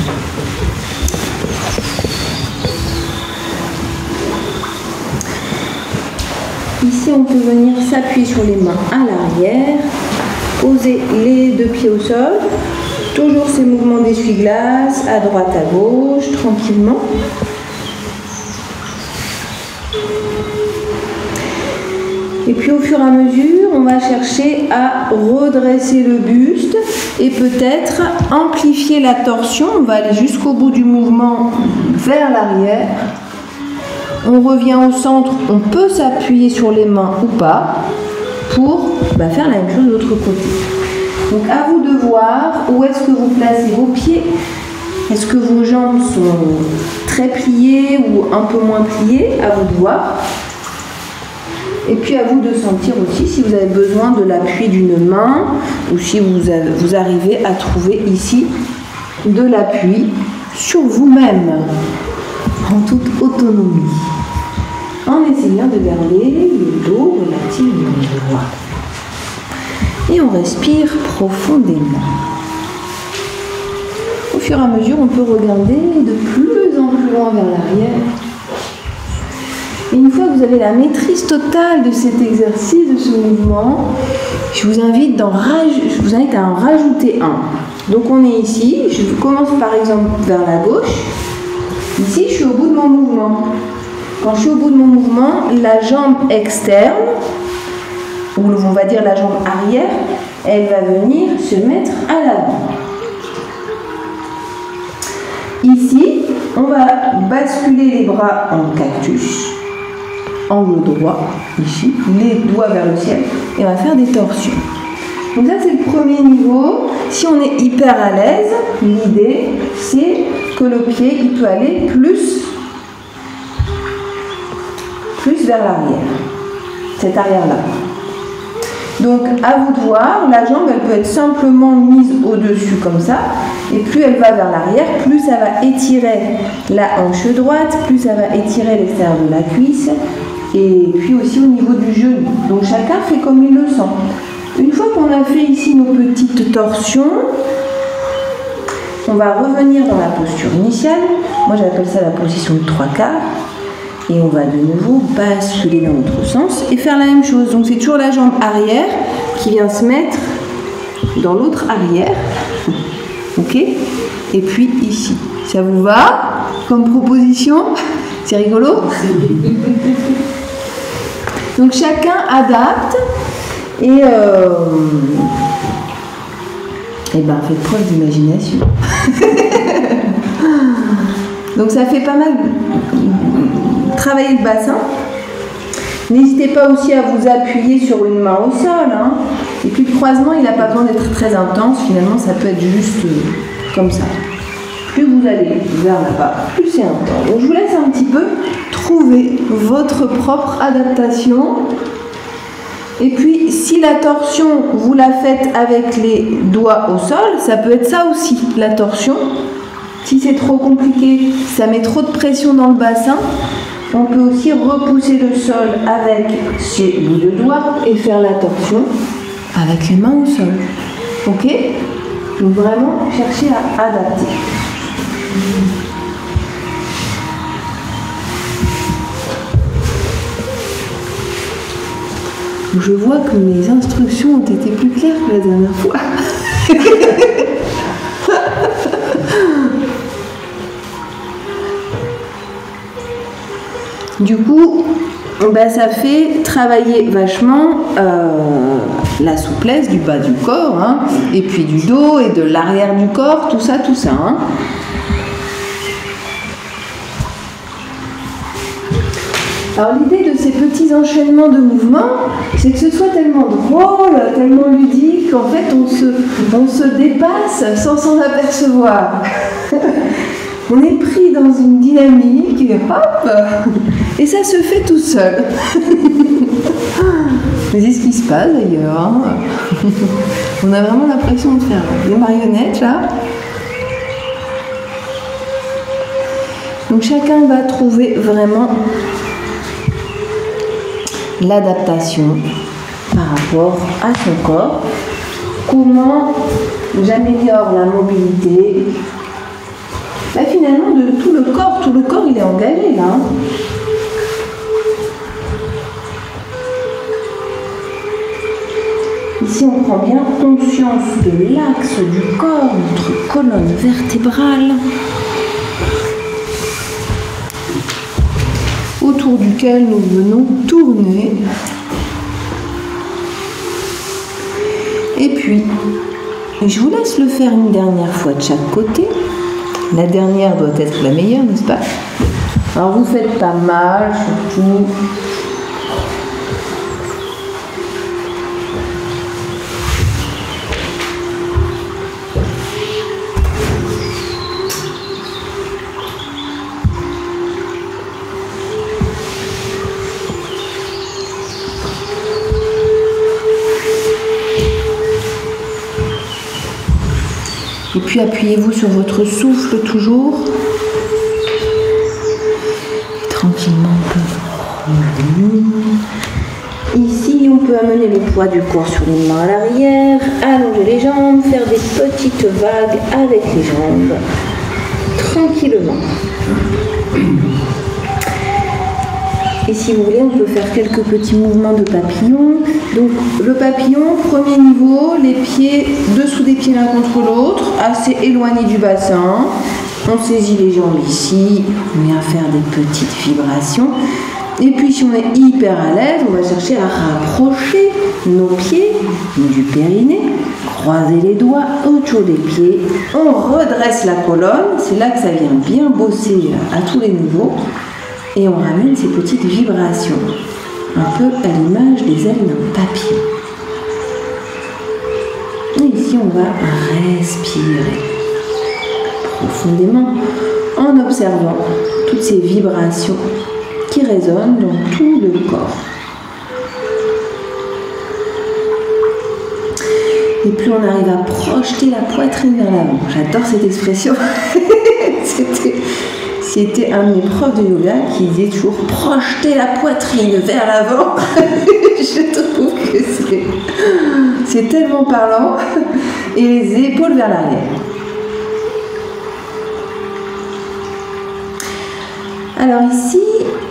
Ici, on peut venir s'appuyer sur les mains à l'arrière, poser les deux pieds au sol, toujours ces mouvements d'essuie-glace à droite, à gauche, tranquillement. Et puis au fur et à mesure, on va chercher à redresser le buste et peut-être amplifier la torsion. On va aller jusqu'au bout du mouvement vers l'arrière. On revient au centre, on peut s'appuyer sur les mains ou pas pour faire la même chose de l'autre côté. Donc à vous de voir où est-ce que vous placez vos pieds. Est-ce que vos jambes sont très pliées ou un peu moins pliées? À vous de voir. Et puis à vous de sentir aussi si vous avez besoin de l'appui d'une main ou si vous arrivez à trouver ici de l'appui sur vous-même en toute autonomie, en essayant de garder le dos relativement droit. Et on respire profondément. Au fur et à mesure, on peut regarder de plus en plus loin vers l'arrière. Et une fois que vous avez la maîtrise totale de cet exercice, de ce mouvement, je vous invite à en rajouter un. Donc on est ici, je commence par exemple vers la gauche. Ici, je suis au bout de mon mouvement. Quand je suis au bout de mon mouvement, la jambe externe, ou on va dire la jambe arrière, elle va venir se mettre à l'avant. Ici, on va basculer les bras en cactus, angle droit, ici, les doigts vers le ciel, et on va faire des torsions. Donc ça, c'est le premier niveau. Si on est hyper à l'aise, l'idée, c'est que le pied, il peut aller plus vers l'arrière, cet arrière-là. Donc, à vous de voir, la jambe, elle peut être simplement mise au-dessus comme ça, et plus elle va vers l'arrière, plus ça va étirer la hanche droite, plus ça va étirer l'extérieur de la cuisse, et puis aussi au niveau du genou. Donc, chacun fait comme il le sent. Une fois qu'on a fait ici nos petites torsions, on va revenir dans la posture initiale. Moi, j'appelle ça la position de 3/4. Et on va de nouveau basculer dans l'autre sens et faire la même chose. Donc, c'est toujours la jambe arrière qui vient se mettre dans l'autre arrière. Ok? Et puis ici. Ça vous va comme proposition? C'est rigolo? Donc, chacun adapte et faites preuve d'imagination. Donc ça fait pas mal travailler le bassin. N'hésitez pas aussi à vous appuyer sur une main au sol. Hein. Et puis le croisement, il n'a pas besoin d'être très intense. Finalement, ça peut être juste comme ça. Plus vous allez vers là-bas, plus c'est intense. Donc je vous laisse un petit peu trouver votre propre adaptation. Et puis, si la torsion, vous la faites avec les doigts au sol, ça peut être ça aussi, la torsion. Si c'est trop compliqué, ça met trop de pression dans le bassin, on peut aussi repousser le sol avec ses bouts de doigts et faire la torsion avec les mains au sol. Ok? Donc vraiment, cherchez à adapter. Je vois que mes instructions ont été plus claires que la dernière fois. Du coup, ben, ça fait travailler vachement la souplesse du bas du corps, hein, et puis du dos et de l'arrière du corps, tout ça. Hein. Alors l'idée de ces petits enchaînements de mouvements, c'est que ce soit tellement drôle, tellement ludique, qu'en fait on se dépasse sans s'en apercevoir. On est pris dans une dynamique, et hop, et ça se fait tout seul. Mais c'est ce qui se passe d'ailleurs. Hein. On a vraiment l'impression de faire des marionnettes là. Donc chacun va trouver vraiment l'adaptation par rapport à son corps. Comment j'améliore la mobilité? Là, finalement, de tout le corps il est engagé là. Ici, on prend bien conscience de l'axe du corps, notre colonne vertébrale, autour duquel nous venons tourner. Et puis, je vous laisse le faire une dernière fois de chaque côté. La dernière doit être la meilleure, n'est-ce pas? Alors vous faites pas mal, surtout. Et puis appuyez-vous sur votre souffle toujours. Et tranquillement, ici, on peut amener le poids du corps sur les mains à l'arrière, allonger les jambes, faire des petites vagues avec les jambes, tranquillement. Et si vous voulez, on peut faire quelques petits mouvements de papillon. Donc le papillon, premier niveau, les pieds dessous des pieds l'un contre l'autre, assez éloignés du bassin. On saisit les jambes ici, on vient faire des petites vibrations. Et puis si on est hyper à l'aise, on va chercher à rapprocher nos pieds du périnée, croiser les doigts autour des pieds. On redresse la colonne, c'est là que ça vient bien bosser à tous les niveaux. Et on ramène ces petites vibrations, un peu à l'image des ailes d'un papillon. Et ici, on va respirer profondément en observant toutes ces vibrations qui résonnent dans tout le corps. Et plus on arrive à projeter la poitrine vers l'avant. J'adore cette expression. C'était un de mes profs de yoga qui disait toujours « projeter la poitrine vers l'avant ». Je trouve que c'est tellement parlant. Et les épaules vers l'arrière. Alors ici,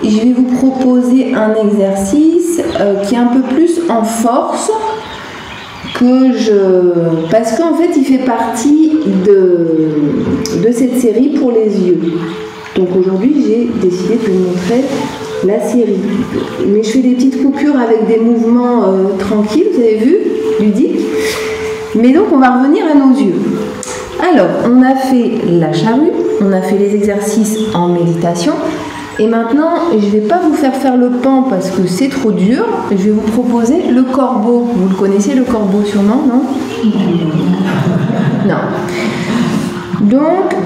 je vais vous proposer un exercice qui est un peu plus en force parce qu'en fait, il fait partie de cette série pour les yeux. Donc aujourd'hui, j'ai décidé de vous montrer la série. Mais je fais des petites coupures avec des mouvements tranquilles, vous avez vu, ludiques. Mais donc, on va revenir à nos yeux. Alors, on a fait la charrue, on a fait les exercices en méditation. Et maintenant, je ne vais pas vous faire le pan parce que c'est trop dur. Je vais vous proposer le corbeau. Vous le connaissez, le corbeau, sûrement, non? Non. Donc,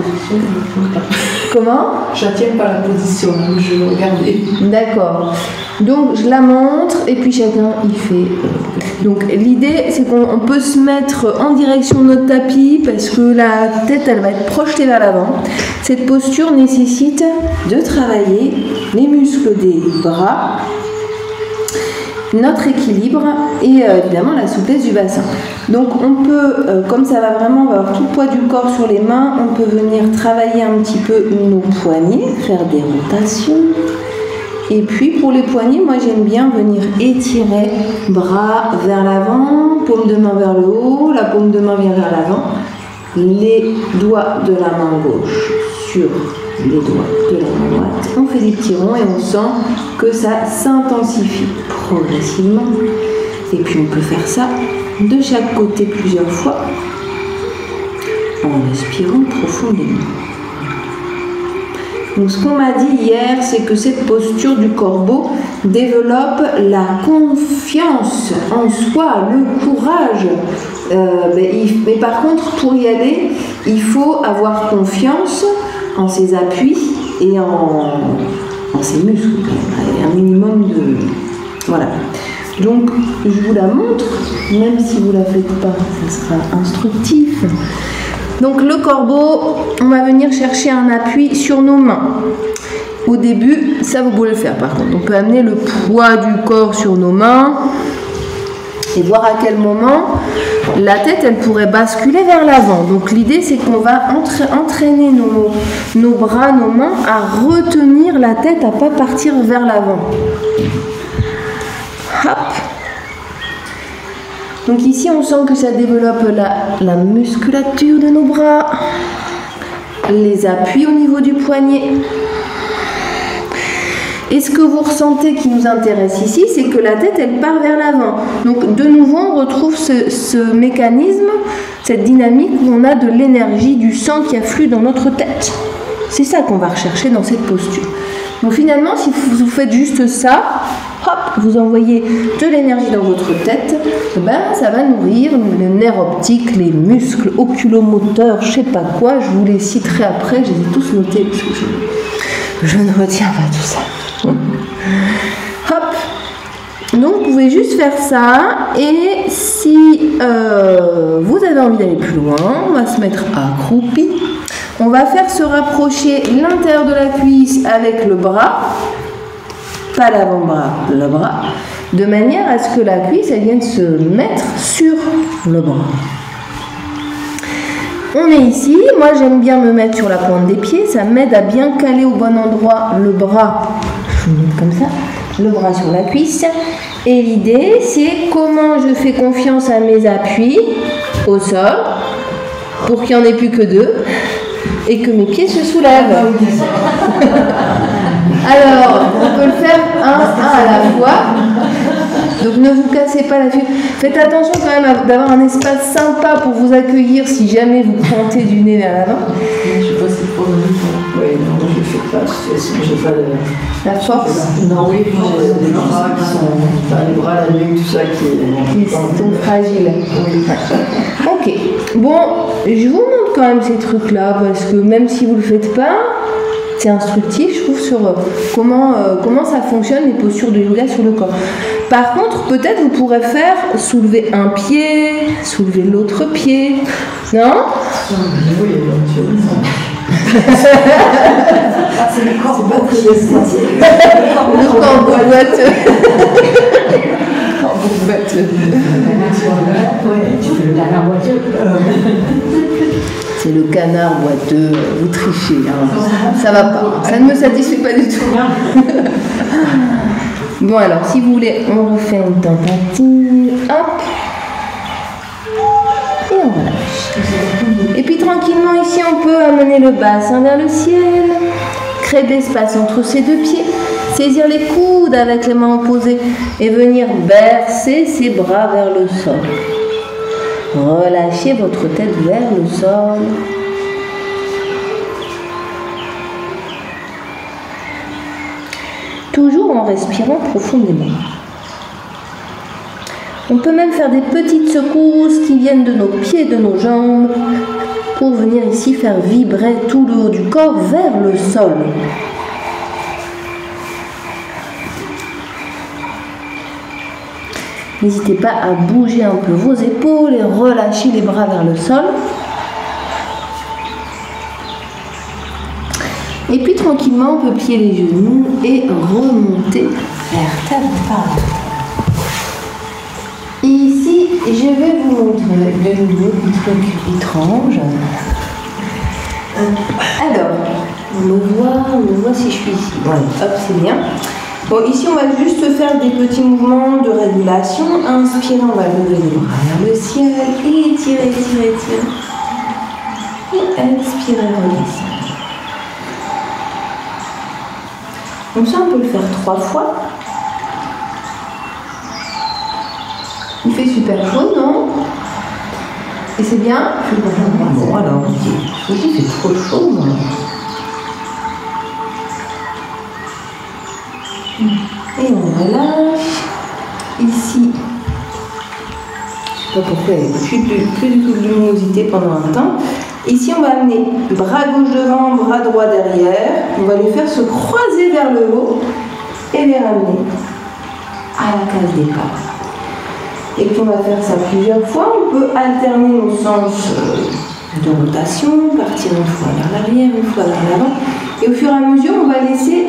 comment? Je ne tiens pas la position, je vais regarder. D'accord. Donc, je la montre et puis chacun y fait. Donc, l'idée, c'est qu'on peut se mettre en direction de notre tapis parce que la tête, elle va être projetée vers l'avant. Cette posture nécessite de travailler les muscles des bras, notre équilibre et évidemment la souplesse du bassin. Donc on peut, comme ça va vraiment avoir tout le poids du corps sur les mains, on peut venir travailler un petit peu nos poignets, faire des rotations. Et puis pour les poignets, moi j'aime bien venir étirer bras vers l'avant, paume de main vers le haut, la paume de main vient vers l'avant, les doigts de la main gauche sur les doigts de la main droite. On fait des petits ronds et on sent que ça s'intensifie progressivement. Et puis on peut faire ça de chaque côté plusieurs fois en respirant profondément. Donc ce qu'on m'a dit hier, c'est que cette posture du corbeau développe la confiance en soi, le courage. Mais par contre, pour y aller, il faut avoir confiance en ses appuis et en ses muscles. Un minimum de... Voilà. Donc, je vous la montre, même si vous ne la faites pas, ça sera instructif. Donc, le corbeau, on va venir chercher un appui sur nos mains. Au début, ça vous pouvez le faire par contre. On peut amener le poids du corps sur nos mains et voir à quel moment la tête, elle pourrait basculer vers l'avant. Donc, l'idée, c'est qu'on va entraîner nos bras, nos mains à retenir la tête, à ne pas partir vers l'avant. Hop. Donc ici, on sent que ça développe la musculature de nos bras, les appuis au niveau du poignet. Et ce que vous ressentez qui nous intéresse ici, c'est que la tête, elle part vers l'avant. Donc de nouveau, on retrouve ce mécanisme, cette dynamique où on a de l'énergie, du sang qui afflue dans notre tête. C'est ça qu'on va rechercher dans cette posture. Donc finalement, si vous faites juste ça, hop, vous envoyez de l'énergie dans votre tête, ça va nourrir le nerf optique, les muscles oculomoteurs, je sais pas quoi, je vous les citerai après, je les ai tous notés parce que je ne retiens pas tout ça. Hop, donc vous pouvez juste faire ça et si vous avez envie d'aller plus loin, on va se mettre accroupi. On va faire se rapprocher l'intérieur de la cuisse avec le bras, pas l'avant-bras, le bras, de manière à ce que la cuisse elle vienne se mettre sur le bras. On est ici, moi j'aime bien me mettre sur la pointe des pieds, ça m'aide à bien caler au bon endroit le bras, je vous mets comme ça, le bras sur la cuisse. Et l'idée c'est comment je fais confiance à mes appuis au sol, pour qu'il n'y en ait plus que deux. Et que mes pieds se soulèvent. Alors, on peut le faire un à la fois. Donc ne vous cassez pas la figure. Faites attention quand même d'avoir un espace sympa pour vous accueillir si jamais vous pointez du nez vers l'avant. Je sais pas si c'est pour nous. Oui, non, je ne fais pas. J'ai pas la force. Non, oui, j'ai des bras qui sont. Les bras, la nuque, tout ça qui sont fragiles. Oui. Ok. Bon, je vous montre quand même ces trucs-là parce que même si vous ne le faites pas, c'est instructif, je trouve, sur comment ça fonctionne, les postures de yoga sur le corps. Par contre, peut-être vous pourrez faire soulever un pied, soulever l'autre pied, non? Oui, c'est le corbeau qui est le corbeau boiteux. Tu fais le canard boiteux. C'est le canard boiteux, vous trichez, hein. Ça va pas, ça ne me satisfait pas du tout. Bon alors, si vous voulez, on refait une tentative, hop, et on relâche. Et puis tranquillement ici, on peut amener le bassin vers le ciel, créer de l'espace entre ces deux pieds, saisir les coudes avec les mains opposées et venir bercer ses bras vers le sol. Relâchez votre tête vers le sol. toujours en respirant profondément. On peut même faire des petites secousses qui viennent de nos pieds et de nos jambes pour venir ici faire vibrer tout le haut du corps vers le sol. N'hésitez pas à bouger un peu vos épaules et relâcher les bras vers le sol. Et puis tranquillement, on peut plier les genoux et remonter vers terre par là. Et ici, je vais vous montrer de nouveau un truc étrange. Alors, on me voit si je suis ici. Ouais, hop, c'est bien. Bon, ici, on va juste faire des petits mouvements de régulation. Inspirez, on va lever les bras vers le ciel. Étirez, étirez, étirez. Et expirez, redescendez. Donc ça, on peut le faire 3 fois. Il fait super chaud, non? Et c'est bien? Bon, alors, il fait trop chaud, moi. Et on relâche. Ici, je ne sais pas pourquoi il n'y a plus du tout de luminosité pendant un temps. Ici, on va amener bras gauche devant, bras droit derrière. On va les faire se croiser vers le haut et les ramener à la case départ. Et puis, on va faire ça plusieurs fois. On peut alterner nos sens de rotation, partir une fois vers l'arrière, une fois vers l'avant. Et au fur et à mesure, on va laisser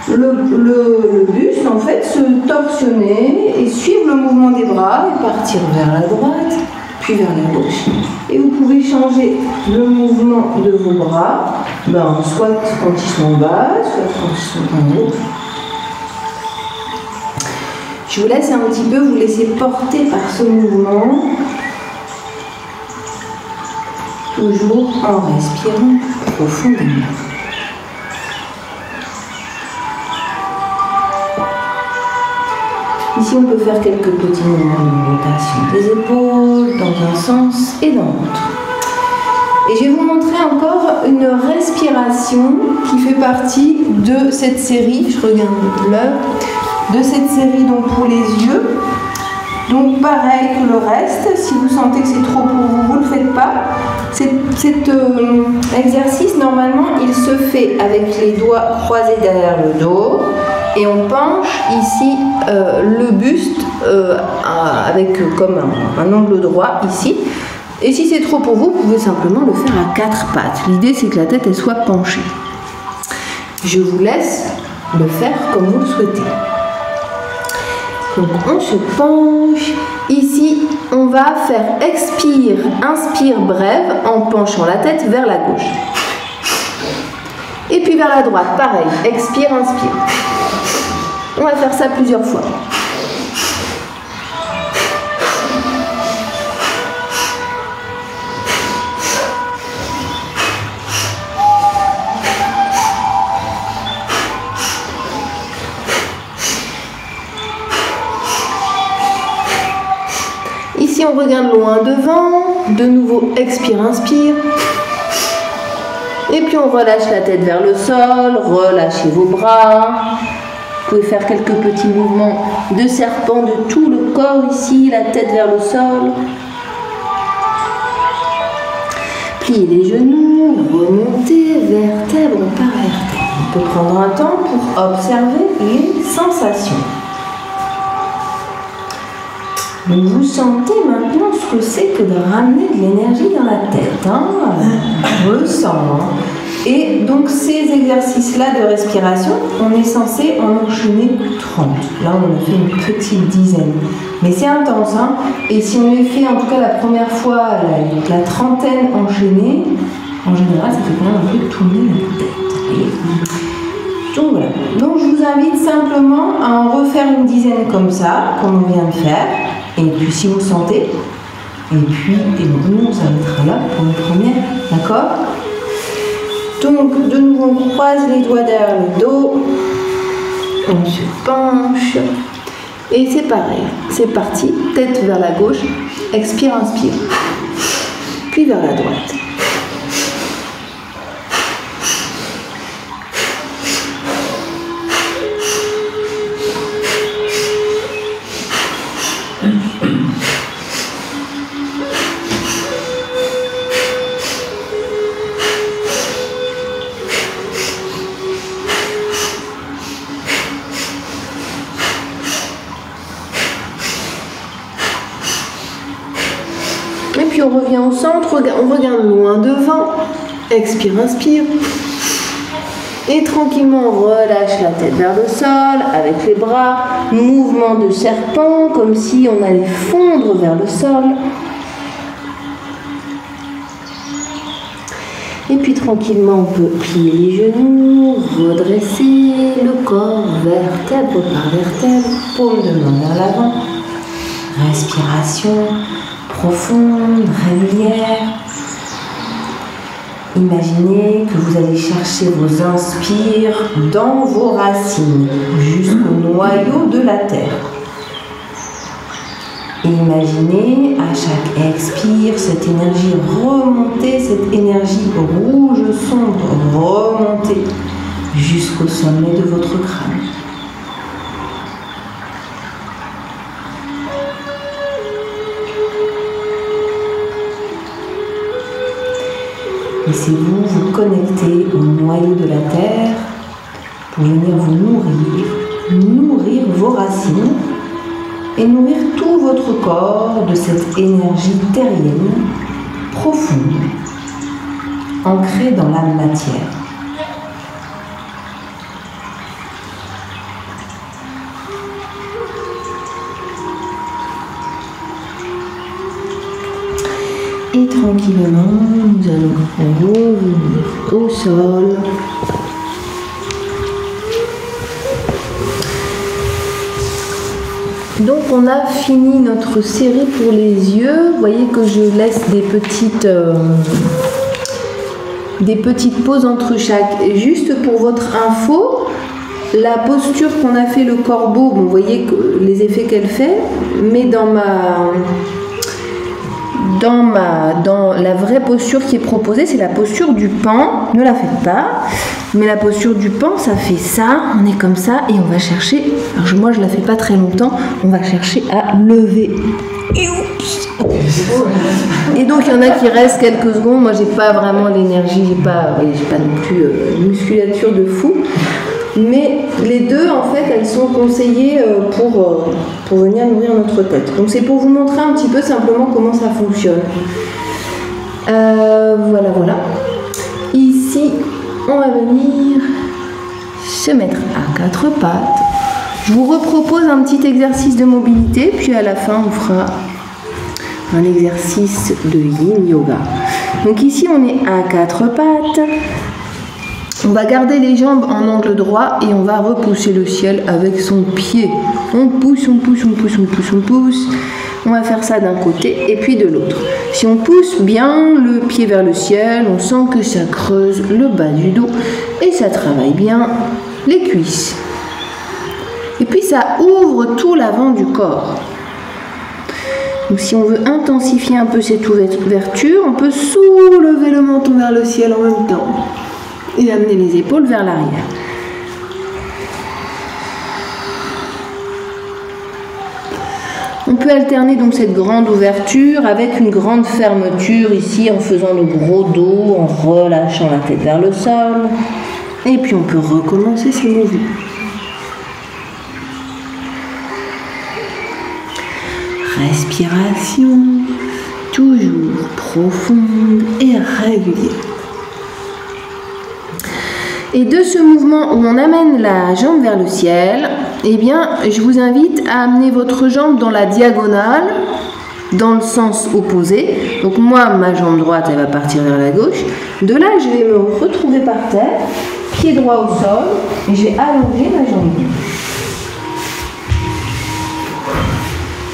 le buste en fait se torsionner et suivre le mouvement des bras et partir vers la droite puis vers la gauche. Et vous pouvez changer le mouvement de vos bras, soit quand ils sont en bas, soit quand ils sont en haut. Je vous laisse un petit peu vous laisser porter par ce mouvement, toujours en respirant profondément. Ici, on peut faire quelques petits mouvements de rotation des épaules dans un sens et dans l'autre. Et je vais vous montrer encore une respiration qui fait partie de cette série. Je regarde l'heure. De cette série donc pour les yeux. Donc pareil que le reste. Si vous sentez que c'est trop pour vous, vous ne le faites pas. Cet exercice, normalement, il se fait avec les doigts croisés derrière le dos. Et on penche ici le buste avec comme un angle droit ici. Et si c'est trop pour vous, vous pouvez simplement le faire à 4 pattes. L'idée, c'est que la tête elle soit penchée. Je vous laisse le faire comme vous le souhaitez. Donc on se penche. Ici, on va faire expire, inspire brève en penchant la tête vers la gauche. Et puis vers la droite, pareil. Expire, inspire. On va faire ça plusieurs fois. Ici, on regarde loin devant. De nouveau, expire, inspire. Et puis, on relâche la tête vers le sol. Relâchez vos bras. Vous pouvez faire quelques petits mouvements de serpent de tout le corps ici, la tête vers le sol. Pliez les genoux, remontez vertèbre par vertèbre. On peut prendre un temps pour observer les sensations. Donc vous sentez maintenant ce que c'est que de ramener de l'énergie dans la tête. On le sent. Et donc ces exercices-là de respiration, on est censé en enchaîner 30. Là, on en a fait une petite dizaine. Mais c'est intense, hein. Et si on les fait, en tout cas la première fois, la trentaine enchaînée, en général, ça fait quand même un peu tourner la tête. Donc voilà. Donc je vous invite simplement à en refaire une dizaine comme ça, comme on vient de faire. Et puis si vous sentez, et puis nous, on s'arrêtera là pour une première, d'accord ? Donc, de nouveau, on croise les doigts derrière le dos, on se penche, et c'est pareil, c'est parti, tête vers la gauche, expire, inspire, puis vers la droite. revient au centre, on regarde loin devant. Expire, inspire. Et tranquillement, on relâche la tête vers le sol avec les bras. Mouvement de serpent, comme si on allait fondre vers le sol. Et puis tranquillement, on peut plier les genoux, redresser le corps, vertèbre par vertèbre, paume de main vers l'avant. Respiration profonde, régulière. Imaginez que vous allez chercher vos inspires dans vos racines, jusqu'au noyau de la terre. Et imaginez à chaque expire cette énergie remonter, cette énergie rouge sombre remonter jusqu'au sommet de votre crâne. Laissez-vous vous connecter au noyau de la terre pour venir vous nourrir vos racines et nourrir tout votre corps de cette énergie terrienne profonde, ancrée dans la matière. Et tranquillement, nous allons revenir au sol. Donc on a fini notre série pour les yeux. Vous voyez que je laisse des petites pauses entre chaque. Juste pour votre info, la posture qu'on a fait le corbeau, bon, vous voyez que les effets qu'elle fait, mais dans la vraie posture qui est proposée, c'est la posture du pan. Ne la faites pas. Mais la posture du pan, ça fait ça. On est comme ça et on va chercher. Alors moi, je la fais pas très longtemps. On va chercher à lever. Et donc, il y en a qui restent quelques secondes. Moi, j'ai pas vraiment l'énergie. J'ai pas non plus une musculature de fou. Mais les deux, en fait, elles sont conseillées pour venir nourrir notre tête. Donc c'est pour vous montrer un petit peu simplement comment ça fonctionne. Voilà. Ici, on va venir se mettre à quatre pattes. Je vous repropose un petit exercice de mobilité, puis à la fin, on fera un exercice de yin yoga. Donc ici, on est à quatre pattes. On va garder les jambes en angle droit et on va repousser le ciel avec son pied. On pousse. On va faire ça d'un côté et puis de l'autre. Si on pousse bien le pied vers le ciel, on sent que ça creuse le bas du dos et ça travaille bien les cuisses. Et puis ça ouvre tout l'avant du corps. Donc si on veut intensifier un peu cette ouverture, on peut soulever le menton vers le ciel en même temps. Et amener les épaules vers l'arrière. On peut alterner donc cette grande ouverture avec une grande fermeture ici en faisant le gros dos, en relâchant la tête vers le sol. Et puis on peut recommencer ce mouvement. Respiration, toujours profonde et régulière. Et de ce mouvement où on amène la jambe vers le ciel, eh bien, je vous invite à amener votre jambe dans la diagonale, dans le sens opposé. Donc moi, ma jambe droite, elle va partir vers la gauche. De là, je vais me retrouver par terre, pied droit au sol, et je vais allonger ma jambe gauche.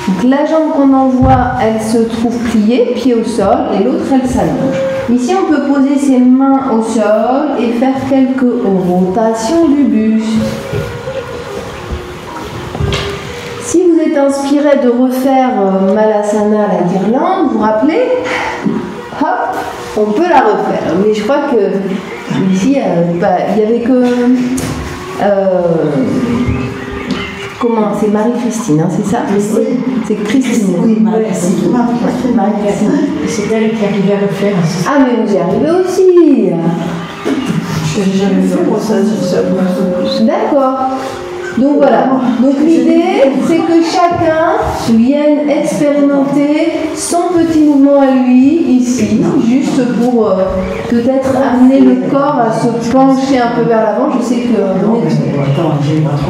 Donc la jambe qu'on envoie, elle se trouve pliée, pied au sol, et l'autre, elle s'allonge. Ici, on peut poser ses mains au sol et faire quelques rotations du buste. Si vous êtes inspiré de refaire Malasana, la guirlande, vous vous rappelez? Hop, on peut la refaire. Mais je crois que ici, il n'y avait que... comment? C'est Marie-Christine, hein, c'est ça? Oui. C'est Christine. Oui, Marie-Christine. Marie-Christine. C'est elle qui arrivait à le faire. Ah, mais vous y arrivez aussi. Je n'ai jamais fait pour ça, c'est ça. D'accord. Donc voilà, donc l'idée c'est que chacun vienne expérimenter son petit mouvement à lui ici, juste pour peut-être amener le corps à se pencher un peu vers l'avant. Je sais que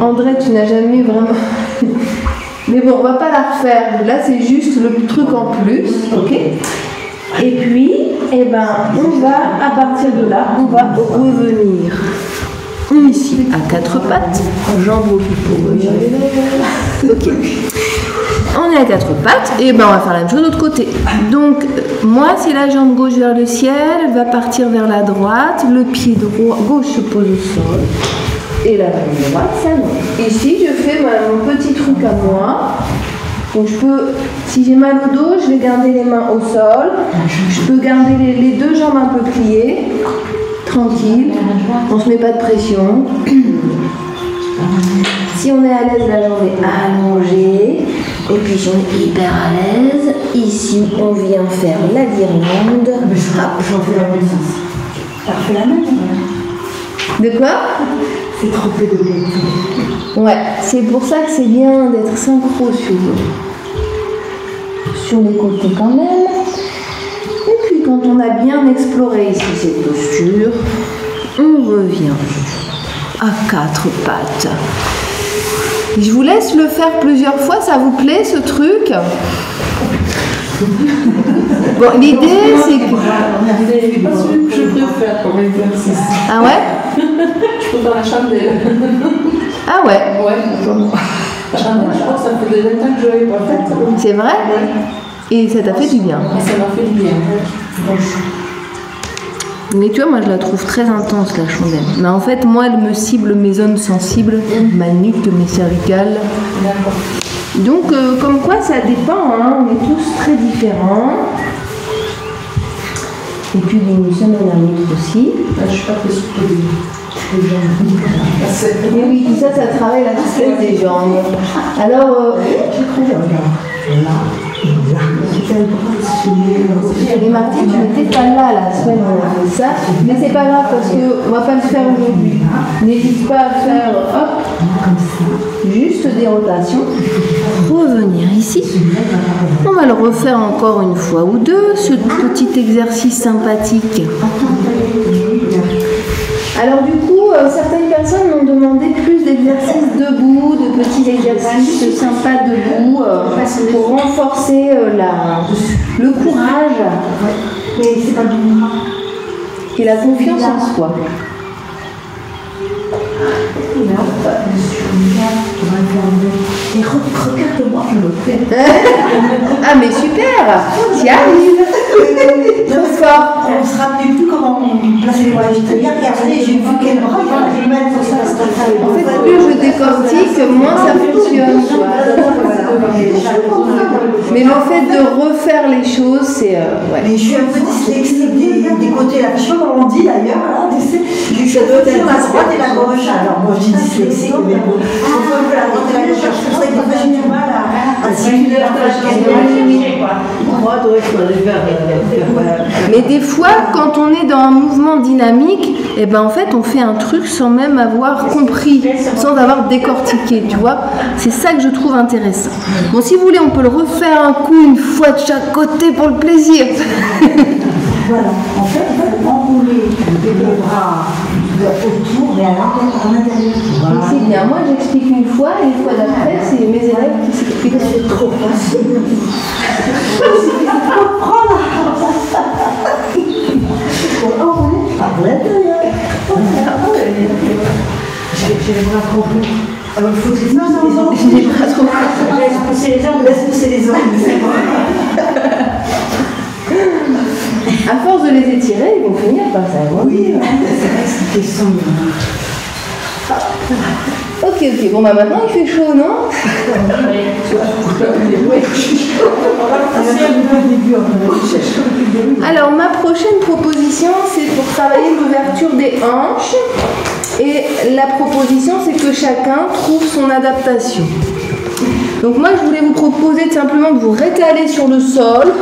André, tu n'as jamais vraiment... Mais bon, on va pas la refaire, là c'est juste le truc en plus, ok? Et puis, eh ben, on va, à partir de là, on va revenir ici à quatre pattes, jambes au pipeau. Ok. On est à quatre pattes, et ben on va faire la même chose de l'autre côté. Donc, moi, c'est la jambe gauche vers le ciel, elle va partir vers la droite, le pied droit, gauche se pose au sol, et la jambe droite s'allonge. Ici, je fais mon petit truc à moi. Donc, je peux, si j'ai mal au dos, je vais garder les mains au sol. Je peux garder les deux jambes un peu pliées. Tranquille, on ne se met pas de pression. Si on est à l'aise, la jambe est allongée. Et puis si on est hyper à l'aise, ici on vient faire la guirlande. Hop, j'en fais la même chose. T'as refait la même? De quoi? C'est trop peu de côté. Ouais, c'est pour ça que c'est bien d'être synchro sur les côtés quand même. Et puis quand on a bien exploré ici cette posture, on revient à quatre pattes. Je vous laisse le faire plusieurs fois, ça vous plaît ce truc? Bon, l'idée c'est que... C'est pas celui que je préfère comme exercice. Ah ouais? Je peux faire la chandelle. Ah ouais? Ouais, la chandelle, je crois que ça fait des temps que je l'avais pas faite. C'est vrai? Et ça t'a fait du bien? Et ça m'a fait du bien. Mais tu vois, moi je la trouve très intense la chandelle. Mais en fait, moi elle me cible mes zones sensibles, ma nuque, mes cervicales. Donc, comme quoi ça dépend, hein. On est tous très différents. Et puis diminution dynamique aussi. Je suis pas très souple Mais oui, tout ça, ça travaille la souplesse des jambes. Alors, et Martine, tu n'étais pas là la semaine où on a fait ça, mais c'est pas grave parce qu'on va pas le faire aujourd'hui. N'hésite pas à faire, hop, juste des rotations. Revenir ici. On va le refaire encore une fois ou deux, ce petit exercice sympathique. Alors du coup, certaines personnes m'ont demandé plus d'exercices debout, de petits exercices sympas debout pour renforcer le courage et la confiance en soi. Et regarde-moi, je le fais. Ah mais super, t'y arrives. Trop fort. On ne se rappelait plus comment on plaçait les bras. J'ai regardé, j'ai vu quel bras il fallait que je mette pour ça. En fait, plus je décortique, moins ça fonctionne. Mais le fait de refaire les choses, c'est... ouais. Mais je suis un peu dyslexique des côtés là. Je sais pas comment on dit d'ailleurs. Je suis la droite et la gauche. Alors moi je dis dyslexique, mais bon. On peut la droite et la gauche. C'est pour ça que j'ai du mal à circuler la Mais des fois, quand on est dans un mouvement dynamique, eh ben en fait, on fait un truc sans même avoir compris, sans avoir décortiqué, tu vois. C'est ça que je trouve intéressant. Bon, si vous voulez, on peut le refaire un coup, une fois de chaque côté pour le plaisir. Voilà, en fait, enrouler les bras autour et à l'intérieur. C'est bien. Moi, j'explique une fois, et une fois d'après, c'est mes élèves qui s'expliquent. C'est trop facile. J'ai les bras trop hauts. Alors il faut que non, j'ai les bras trop hauts. Laisse pousser les jambes, laisse pousser les ongles. À force de les étirer, ils vont finir par ça. Oui, c'est vrai que c'était sombre. Ok, bon bah maintenant il fait chaud, non? Alors ma prochaine proposition, c'est pour travailler l'ouverture des hanches. Et la proposition, c'est que chacun trouve son adaptation. Donc moi, je voulais vous proposer simplement de vous rétaler sur le sol.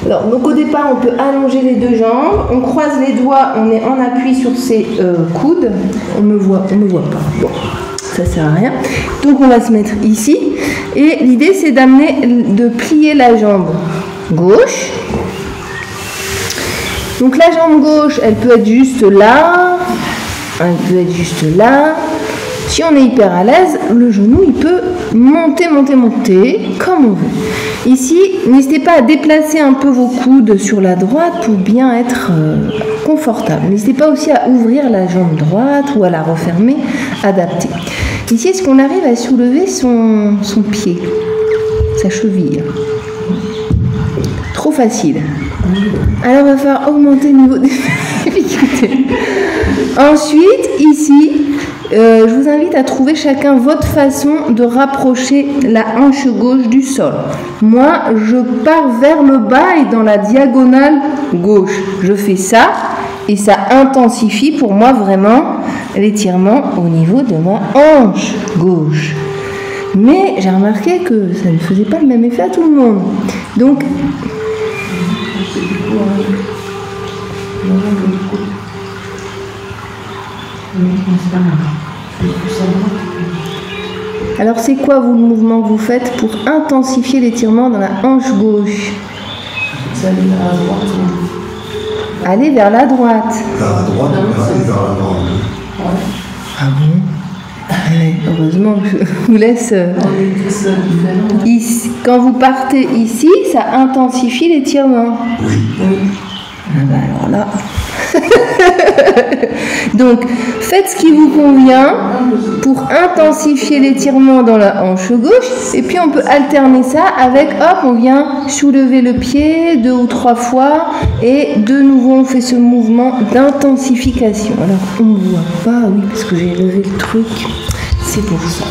Alors, donc au départ, on peut allonger les deux jambes, on croise les doigts, on est en appui sur ses coudes. On me voit pas. Bon, ça sert à rien. Donc on va se mettre ici. Et l'idée c'est de plier la jambe gauche. Donc la jambe gauche, elle peut être juste là, elle peut être juste là. Si on est hyper à l'aise, le genou il peut monter, comme on veut. Ici, n'hésitez pas à déplacer un peu vos coudes sur la droite pour bien être confortable. N'hésitez pas aussi à ouvrir la jambe droite ou à la refermer, adapter. Ici, est-ce qu'on arrive à soulever son pied, sa cheville? Trop facile. Alors, il va falloir augmenter le niveau des difficultés. Ensuite, ici, je vous invite à trouver chacun votre façon de rapprocher la hanche gauche du sol. Moi, je pars vers le bas et dans la diagonale gauche. Je fais ça et ça intensifie pour moi vraiment l'étirement au niveau de ma hanche gauche. Mais j'ai remarqué que ça ne faisait pas le même effet à tout le monde. Donc, alors c'est quoi vous le mouvement que vous faites pour intensifier l'étirement dans la hanche gauche? Aller vers la droite. Vers la droite, aller vers l'avant. Ah bon? Heureusement que je vous laisse ici. Quand vous partez ici, ça intensifie l'étirement. Oui. Ah bah alors là. Donc, faites ce qui vous convient pour intensifier l'étirement dans la hanche gauche. Et puis, on peut alterner ça avec, hop, on vient soulever le pied 2 ou 3 fois. Et de nouveau, on fait ce mouvement d'intensification. Alors, on ne voit pas, oui, parce que j'ai levé le truc. C'est pour ça.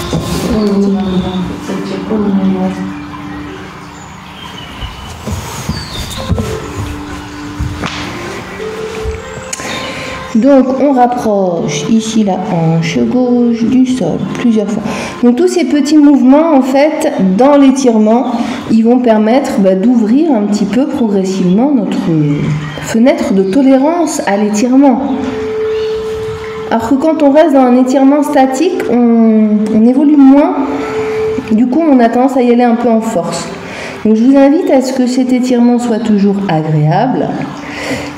Donc on rapproche ici la hanche gauche du sol plusieurs fois. Donc tous ces petits mouvements en fait dans l'étirement, ils vont permettre d'ouvrir un petit peu progressivement notre fenêtre de tolérance à l'étirement. Alors que quand on reste dans un étirement statique, on évolue moins. Du coup, on a tendance à y aller un peu en force. Donc je vous invite à ce que cet étirement soit toujours agréable.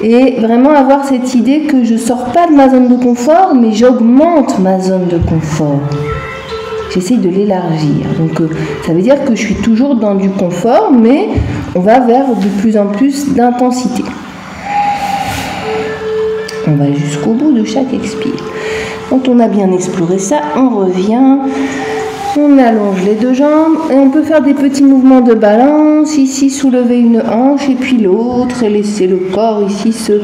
Et vraiment avoir cette idée que je ne sors pas de ma zone de confort, mais j'augmente ma zone de confort. J'essaye de l'élargir. Donc ça veut dire que je suis toujours dans du confort, mais on va vers de plus en plus d'intensité. On va jusqu'au bout de chaque expire. Quand on a bien exploré ça, on revient. On allonge les 2 jambes et on peut faire des petits mouvements de balance. Ici, soulever une hanche et puis l'autre et laisser le corps ici se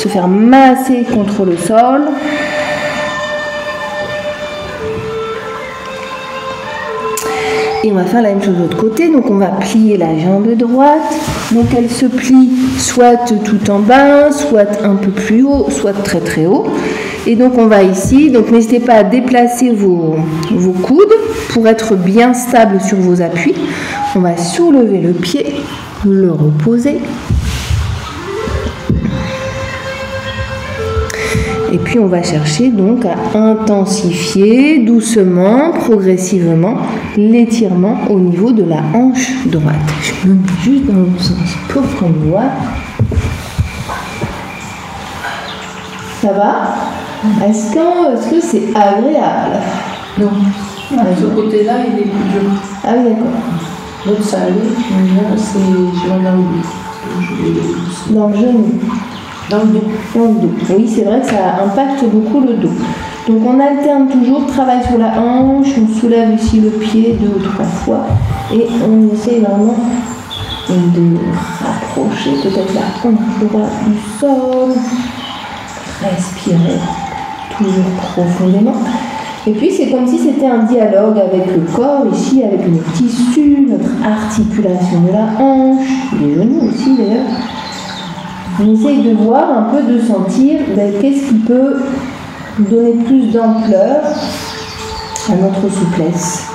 faire masser contre le sol. Et on va faire la même chose de l'autre côté. Donc on va plier la jambe droite. Donc elle se plie soit tout en bas, soit un peu plus haut, soit très très haut. Et donc on va ici, donc n'hésitez pas à déplacer vos coudes pour être bien stable sur vos appuis. On va soulever le pied, le reposer. Et puis on va chercher donc à intensifier doucement, progressivement l'étirement au niveau de la hanche droite. Je me mets juste dans l'autre sens pour qu'on voit. Ça va ? Est-ce que c'est agréable? Non. Ce côté-là, il est plus dur. Ah oui, d'accord. L'autre, ça allait. Là, c'est je vais dans le genou. Dans le dos. Dans le dos. Oui, c'est vrai que ça impacte beaucoup le dos. Donc on alterne toujours, travail sur la hanche, on soulève ici le pied 2 ou 3 fois et on essaie vraiment de rapprocher peut-être la hanche droite du sol. Respirer toujours profondément. Et puis c'est comme si c'était un dialogue avec le corps, ici avec nos tissus, notre articulation de la hanche, les genoux aussi d'ailleurs. On essaye de voir un peu, de sentir qu'est-ce qui peut donner plus d'ampleur à notre souplesse.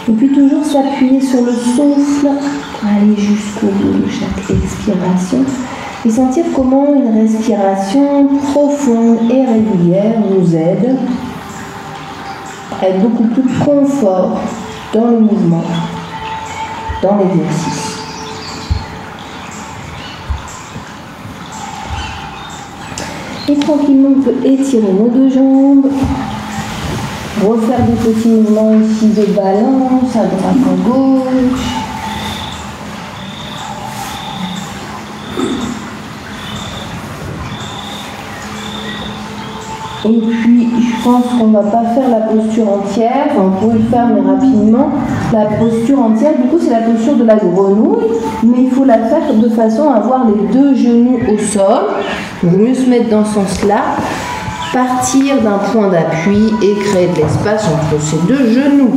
Et puis toujours s'appuyer sur le souffle pour aller jusqu'au bout de chaque expiration. et sentir comment une respiration profonde et régulière nous aide à être beaucoup plus confort dans le mouvement, dans l'exercice. Et tranquillement, on peut étirer nos deux jambes, refaire des petits mouvements ici de balance à droite à gauche. Et puis, je pense qu'on ne va pas faire la posture entière, enfin, on pourrait le faire mais rapidement. La posture entière, du coup, c'est la posture de la grenouille, mais il faut la faire de façon à avoir les deux genoux au sol. Il vaut mieux se mettre dans ce sens-là, partir d'un point d'appui et créer de l'espace entre ces deux genoux.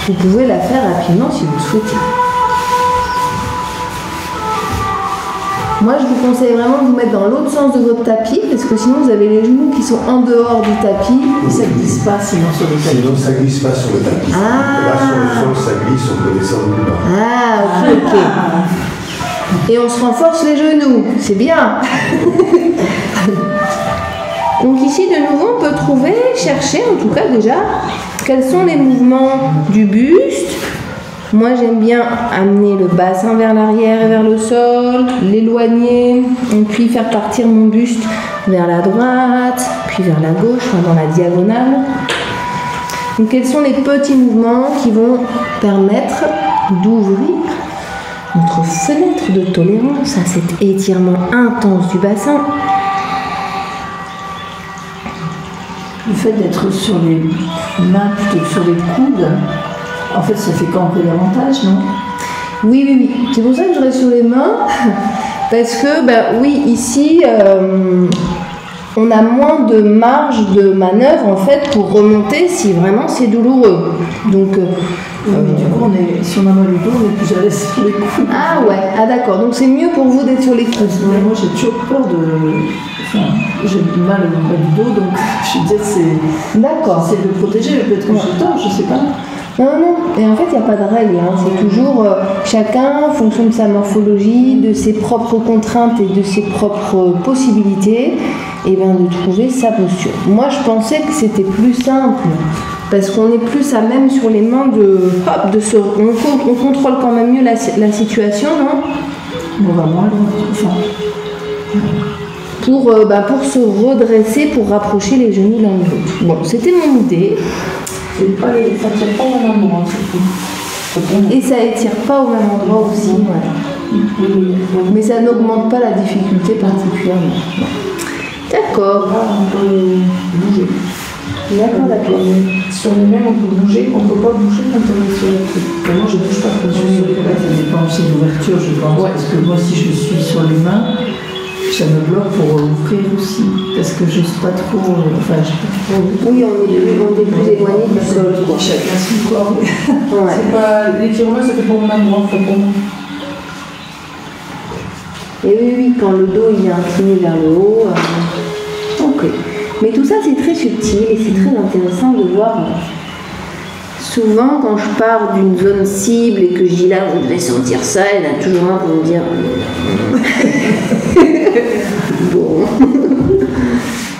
Vous pouvez la faire rapidement si vous le souhaitez. Moi, je vous conseille vraiment de vous mettre dans l'autre sens de votre tapis, parce que sinon, vous avez les genoux qui sont en dehors du tapis. Et ça ne glisse pas sinon sur le tapis. Sinon, ça ne glisse pas sur le tapis. Ah. Là, sur le sol, ça glisse, on peut descendre plus bas. Ah, ok. Et on se renforce les genoux, c'est bien. Donc ici, de nouveau, on peut trouver, chercher en tout cas déjà, quels sont les mouvements du buste. Moi, j'aime bien amener le bassin vers l'arrière et vers le sol, l'éloigner, et puis faire partir mon buste vers la droite, puis vers la gauche, enfin dans la diagonale. Donc, quels sont les petits mouvements qui vont permettre d'ouvrir notre fenêtre de tolérance à cet étirement intense du bassin? Le fait d'être sur les mains plutôt que sur les coudes, en fait, ça fait camper davantage, non? Oui, oui, oui. C'est pour ça que je reste sur les mains. Parce que, ben, oui, ici, on a moins de marge de manœuvre, en fait, pour remonter si vraiment c'est douloureux. Donc, mais du coup, si on a mal au dos, on est plus à l'aise sur les coudes. Ah ouais, ah d'accord. Donc, c'est mieux pour vous d'être sur les coudes. Mais moi, j'ai toujours peur j'ai mal au bas du dos, donc je me disais, D'accord. C'est de le protéger, peut-être que j'ai tort, je sais pas. Non, non, et en fait, il n'y a pas de règle. Hein. C'est toujours chacun, en fonction de sa morphologie, de ses propres contraintes et de ses propres possibilités, et bien de trouver sa posture. Moi, je pensais que c'était plus simple, parce qu'on est plus à même sur les mains on contrôle quand même mieux la situation, non? On va moins loin, enfin. Pour se redresser, pour rapprocher les genoux l'un de l'autre. Bon, c'était mon idée. Ça ne tire pas au même endroit, surtout. Et ça étire pas au même endroit aussi, ouais. Mais ça n'augmente pas la difficulté particulièrement. D'accord. On peut bouger. D'accord. Sur les mêmes, on peut bouger, on ne peut pas bouger quand on est sur les coudes. Moi, je ne bouge pas quand je suis sur les coudes. Ça dépend aussi de l'ouverture, je pense. Ouais. Parce que moi, si je suis sur les mains, ça me bloque pour ouvrir aussi. Parce que je ne sais pas trop. Oui, on est plus éloigné du sol. Chacun son corps. Ouais. C'est pas l'étirement, ça fait pas au même endroit, pour moi. Et oui, quand le dos il est incliné vers le haut. Ok. Mais tout ça, c'est très subtil et c'est très intéressant de voir. Souvent, quand je pars d'une zone cible et que je dis là, vous devez sentir ça, il y en a toujours un pour me dire. Bon.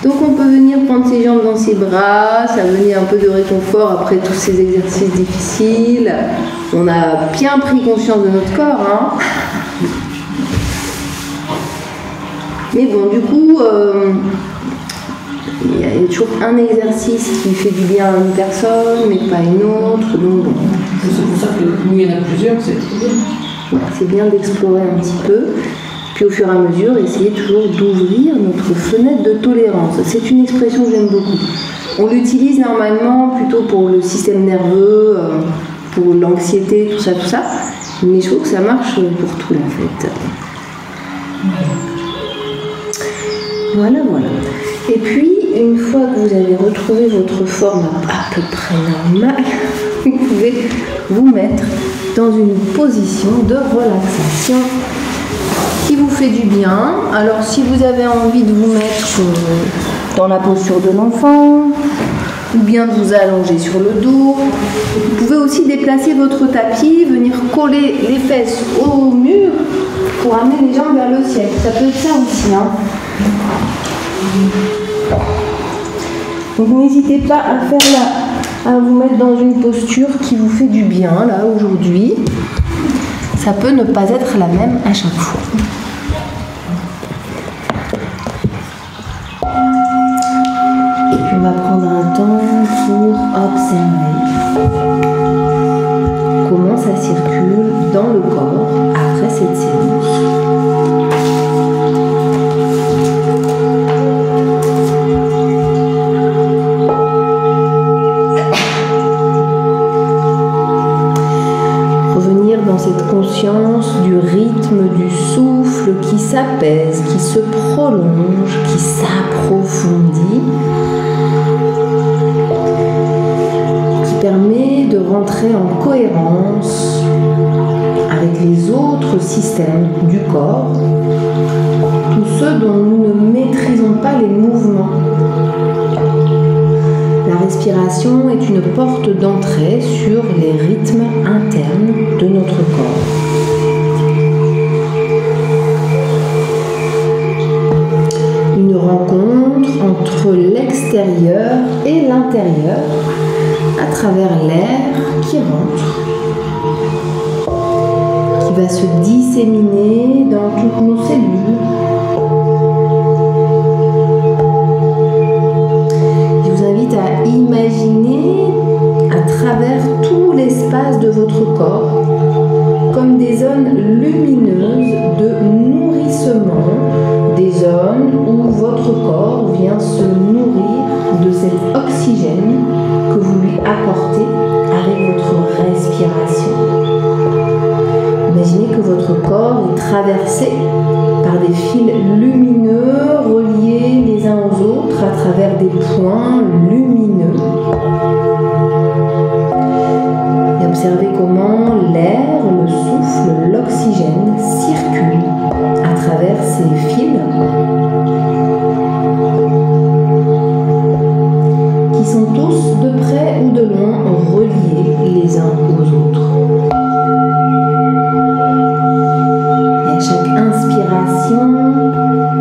Donc, on peut venir prendre ses jambes dans ses bras, ça va donner un peu de réconfort après tous ces exercices difficiles. On a bien pris conscience de notre corps, hein. Mais bon, du coup, il y a toujours un exercice qui fait du bien à une personne, mais pas à une autre. Donc bon. C'est pour ça que nous, il y en a plusieurs, c'est très bien. Ouais, c'est bien d'explorer un petit peu. Puis au fur et à mesure, essayer toujours d'ouvrir notre fenêtre de tolérance. C'est une expression que j'aime beaucoup. On l'utilise normalement plutôt pour le système nerveux, pour l'anxiété, tout ça. Mais je trouve que ça marche pour tout en fait. Voilà. Et puis, une fois que vous avez retrouvé votre forme à peu près normale, vous pouvez vous mettre dans une position de relaxation qui vous fait du bien. Alors, si vous avez envie de vous mettre dans la posture de l'enfant, ou bien de vous allonger sur le dos. Vous pouvez aussi déplacer votre tapis, venir coller les fesses au mur pour amener les jambes vers le ciel. Ça peut être ça aussi, hein. Donc n'hésitez pas à faire à vous mettre dans une posture qui vous fait du bien là aujourd'hui. Ça peut ne pas être la même à chaque fois. Et puis on va prendre un temps pour observer comment ça circule dans le corps après cette séance. Cette conscience du rythme du souffle qui s'apaise, qui se prolonge, qui s'approfondit, qui permet de rentrer en cohérence avec les autres systèmes du corps, tous ceux dont nous ne maîtrisons pas les mouvements. La respiration est une porte d'entrée sur les rythmes internes de notre corps. Une rencontre entre l'extérieur et l'intérieur à travers l'air qui rentre, qui va se disséminer dans toutes nos cellules. À imaginer à travers tout l'espace de votre corps comme des zones lumineuses de nourrissement, des zones où votre corps vient se nourrir de cet oxygène que vous lui apportez avec votre respiration. Imaginez que votre corps est traversé par des fils lumineux reliés les uns aux autres à travers des points lumineux. Et observez comment l'air, le souffle, l'oxygène circulent à travers ces fils qui sont tous de près ou de loin reliés les uns aux autres.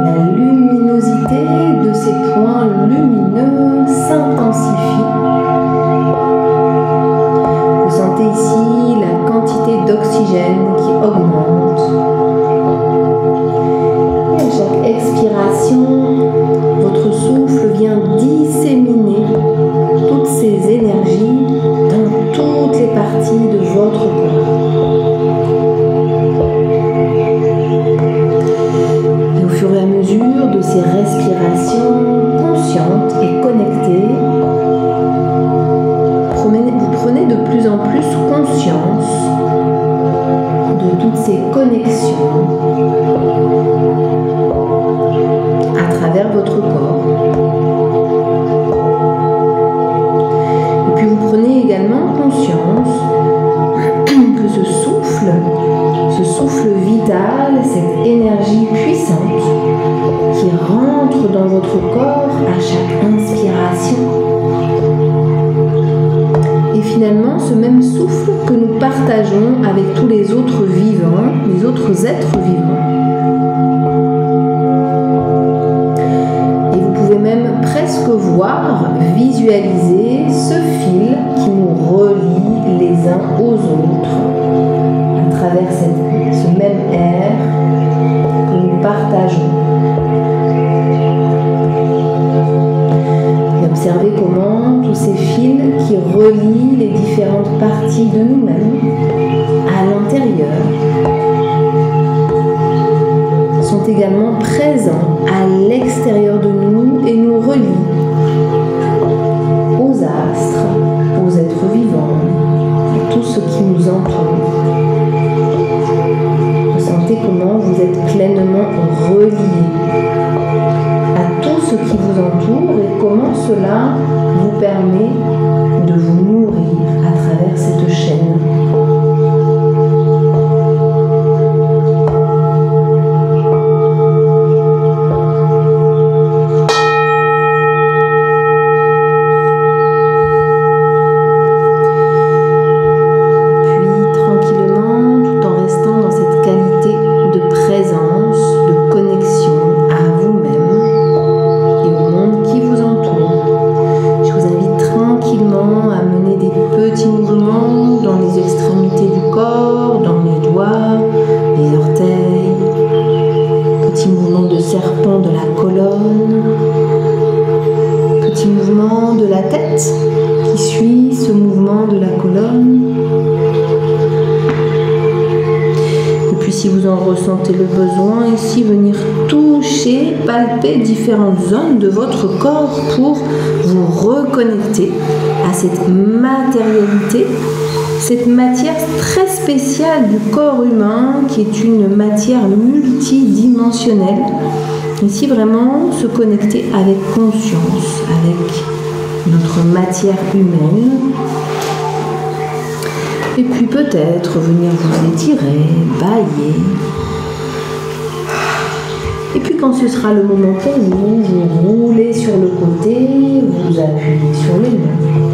La luminosité de ces points lumineux s'intensifie. Vous sentez ici la quantité d'oxygène qui augmente. Et à chaque expiration, votre souffle vient disséminer toutes ces énergies dans toutes les parties de votre corps. Au fur et à mesure de ces respirations conscientes et connectées, vous prenez de plus en plus conscience de toutes ces connexions à travers votre corps. Et puis vous prenez également conscience que ce souffle vital, cette énergie puissante qui rentre dans votre corps à chaque inspiration. Et finalement, ce même souffle que nous partageons avec tous les autres vivants, les autres êtres vivants. Et vous pouvez même presque voir, visualiser ce fil qui nous relie les uns aux autres à travers ce même air que nous partageons. Et observez comment tous ces fils qui relient les différentes parties de nous-mêmes à l'intérieur sont également présents à l'extérieur de nous et nous relient aux astres, aux êtres vivants, à tout ce qui nous entoure. Ressentez comment vous êtes pleinement reliés à tout ce qui vous entoure et comment cela vous permet de vous nourrir à travers cette chaîne. ressentez le besoin ici, venir toucher, palper différentes zones de votre corps pour vous reconnecter à cette matérialité, cette matière très spéciale du corps humain qui est une matière multidimensionnelle. Ici, vraiment se connecter avec conscience, avec notre matière humaine. Et puis peut-être venir vous étirer, bailler. Et puis quand ce sera le moment pour vous, vous roulez sur le côté, vous appuyez sur les mains.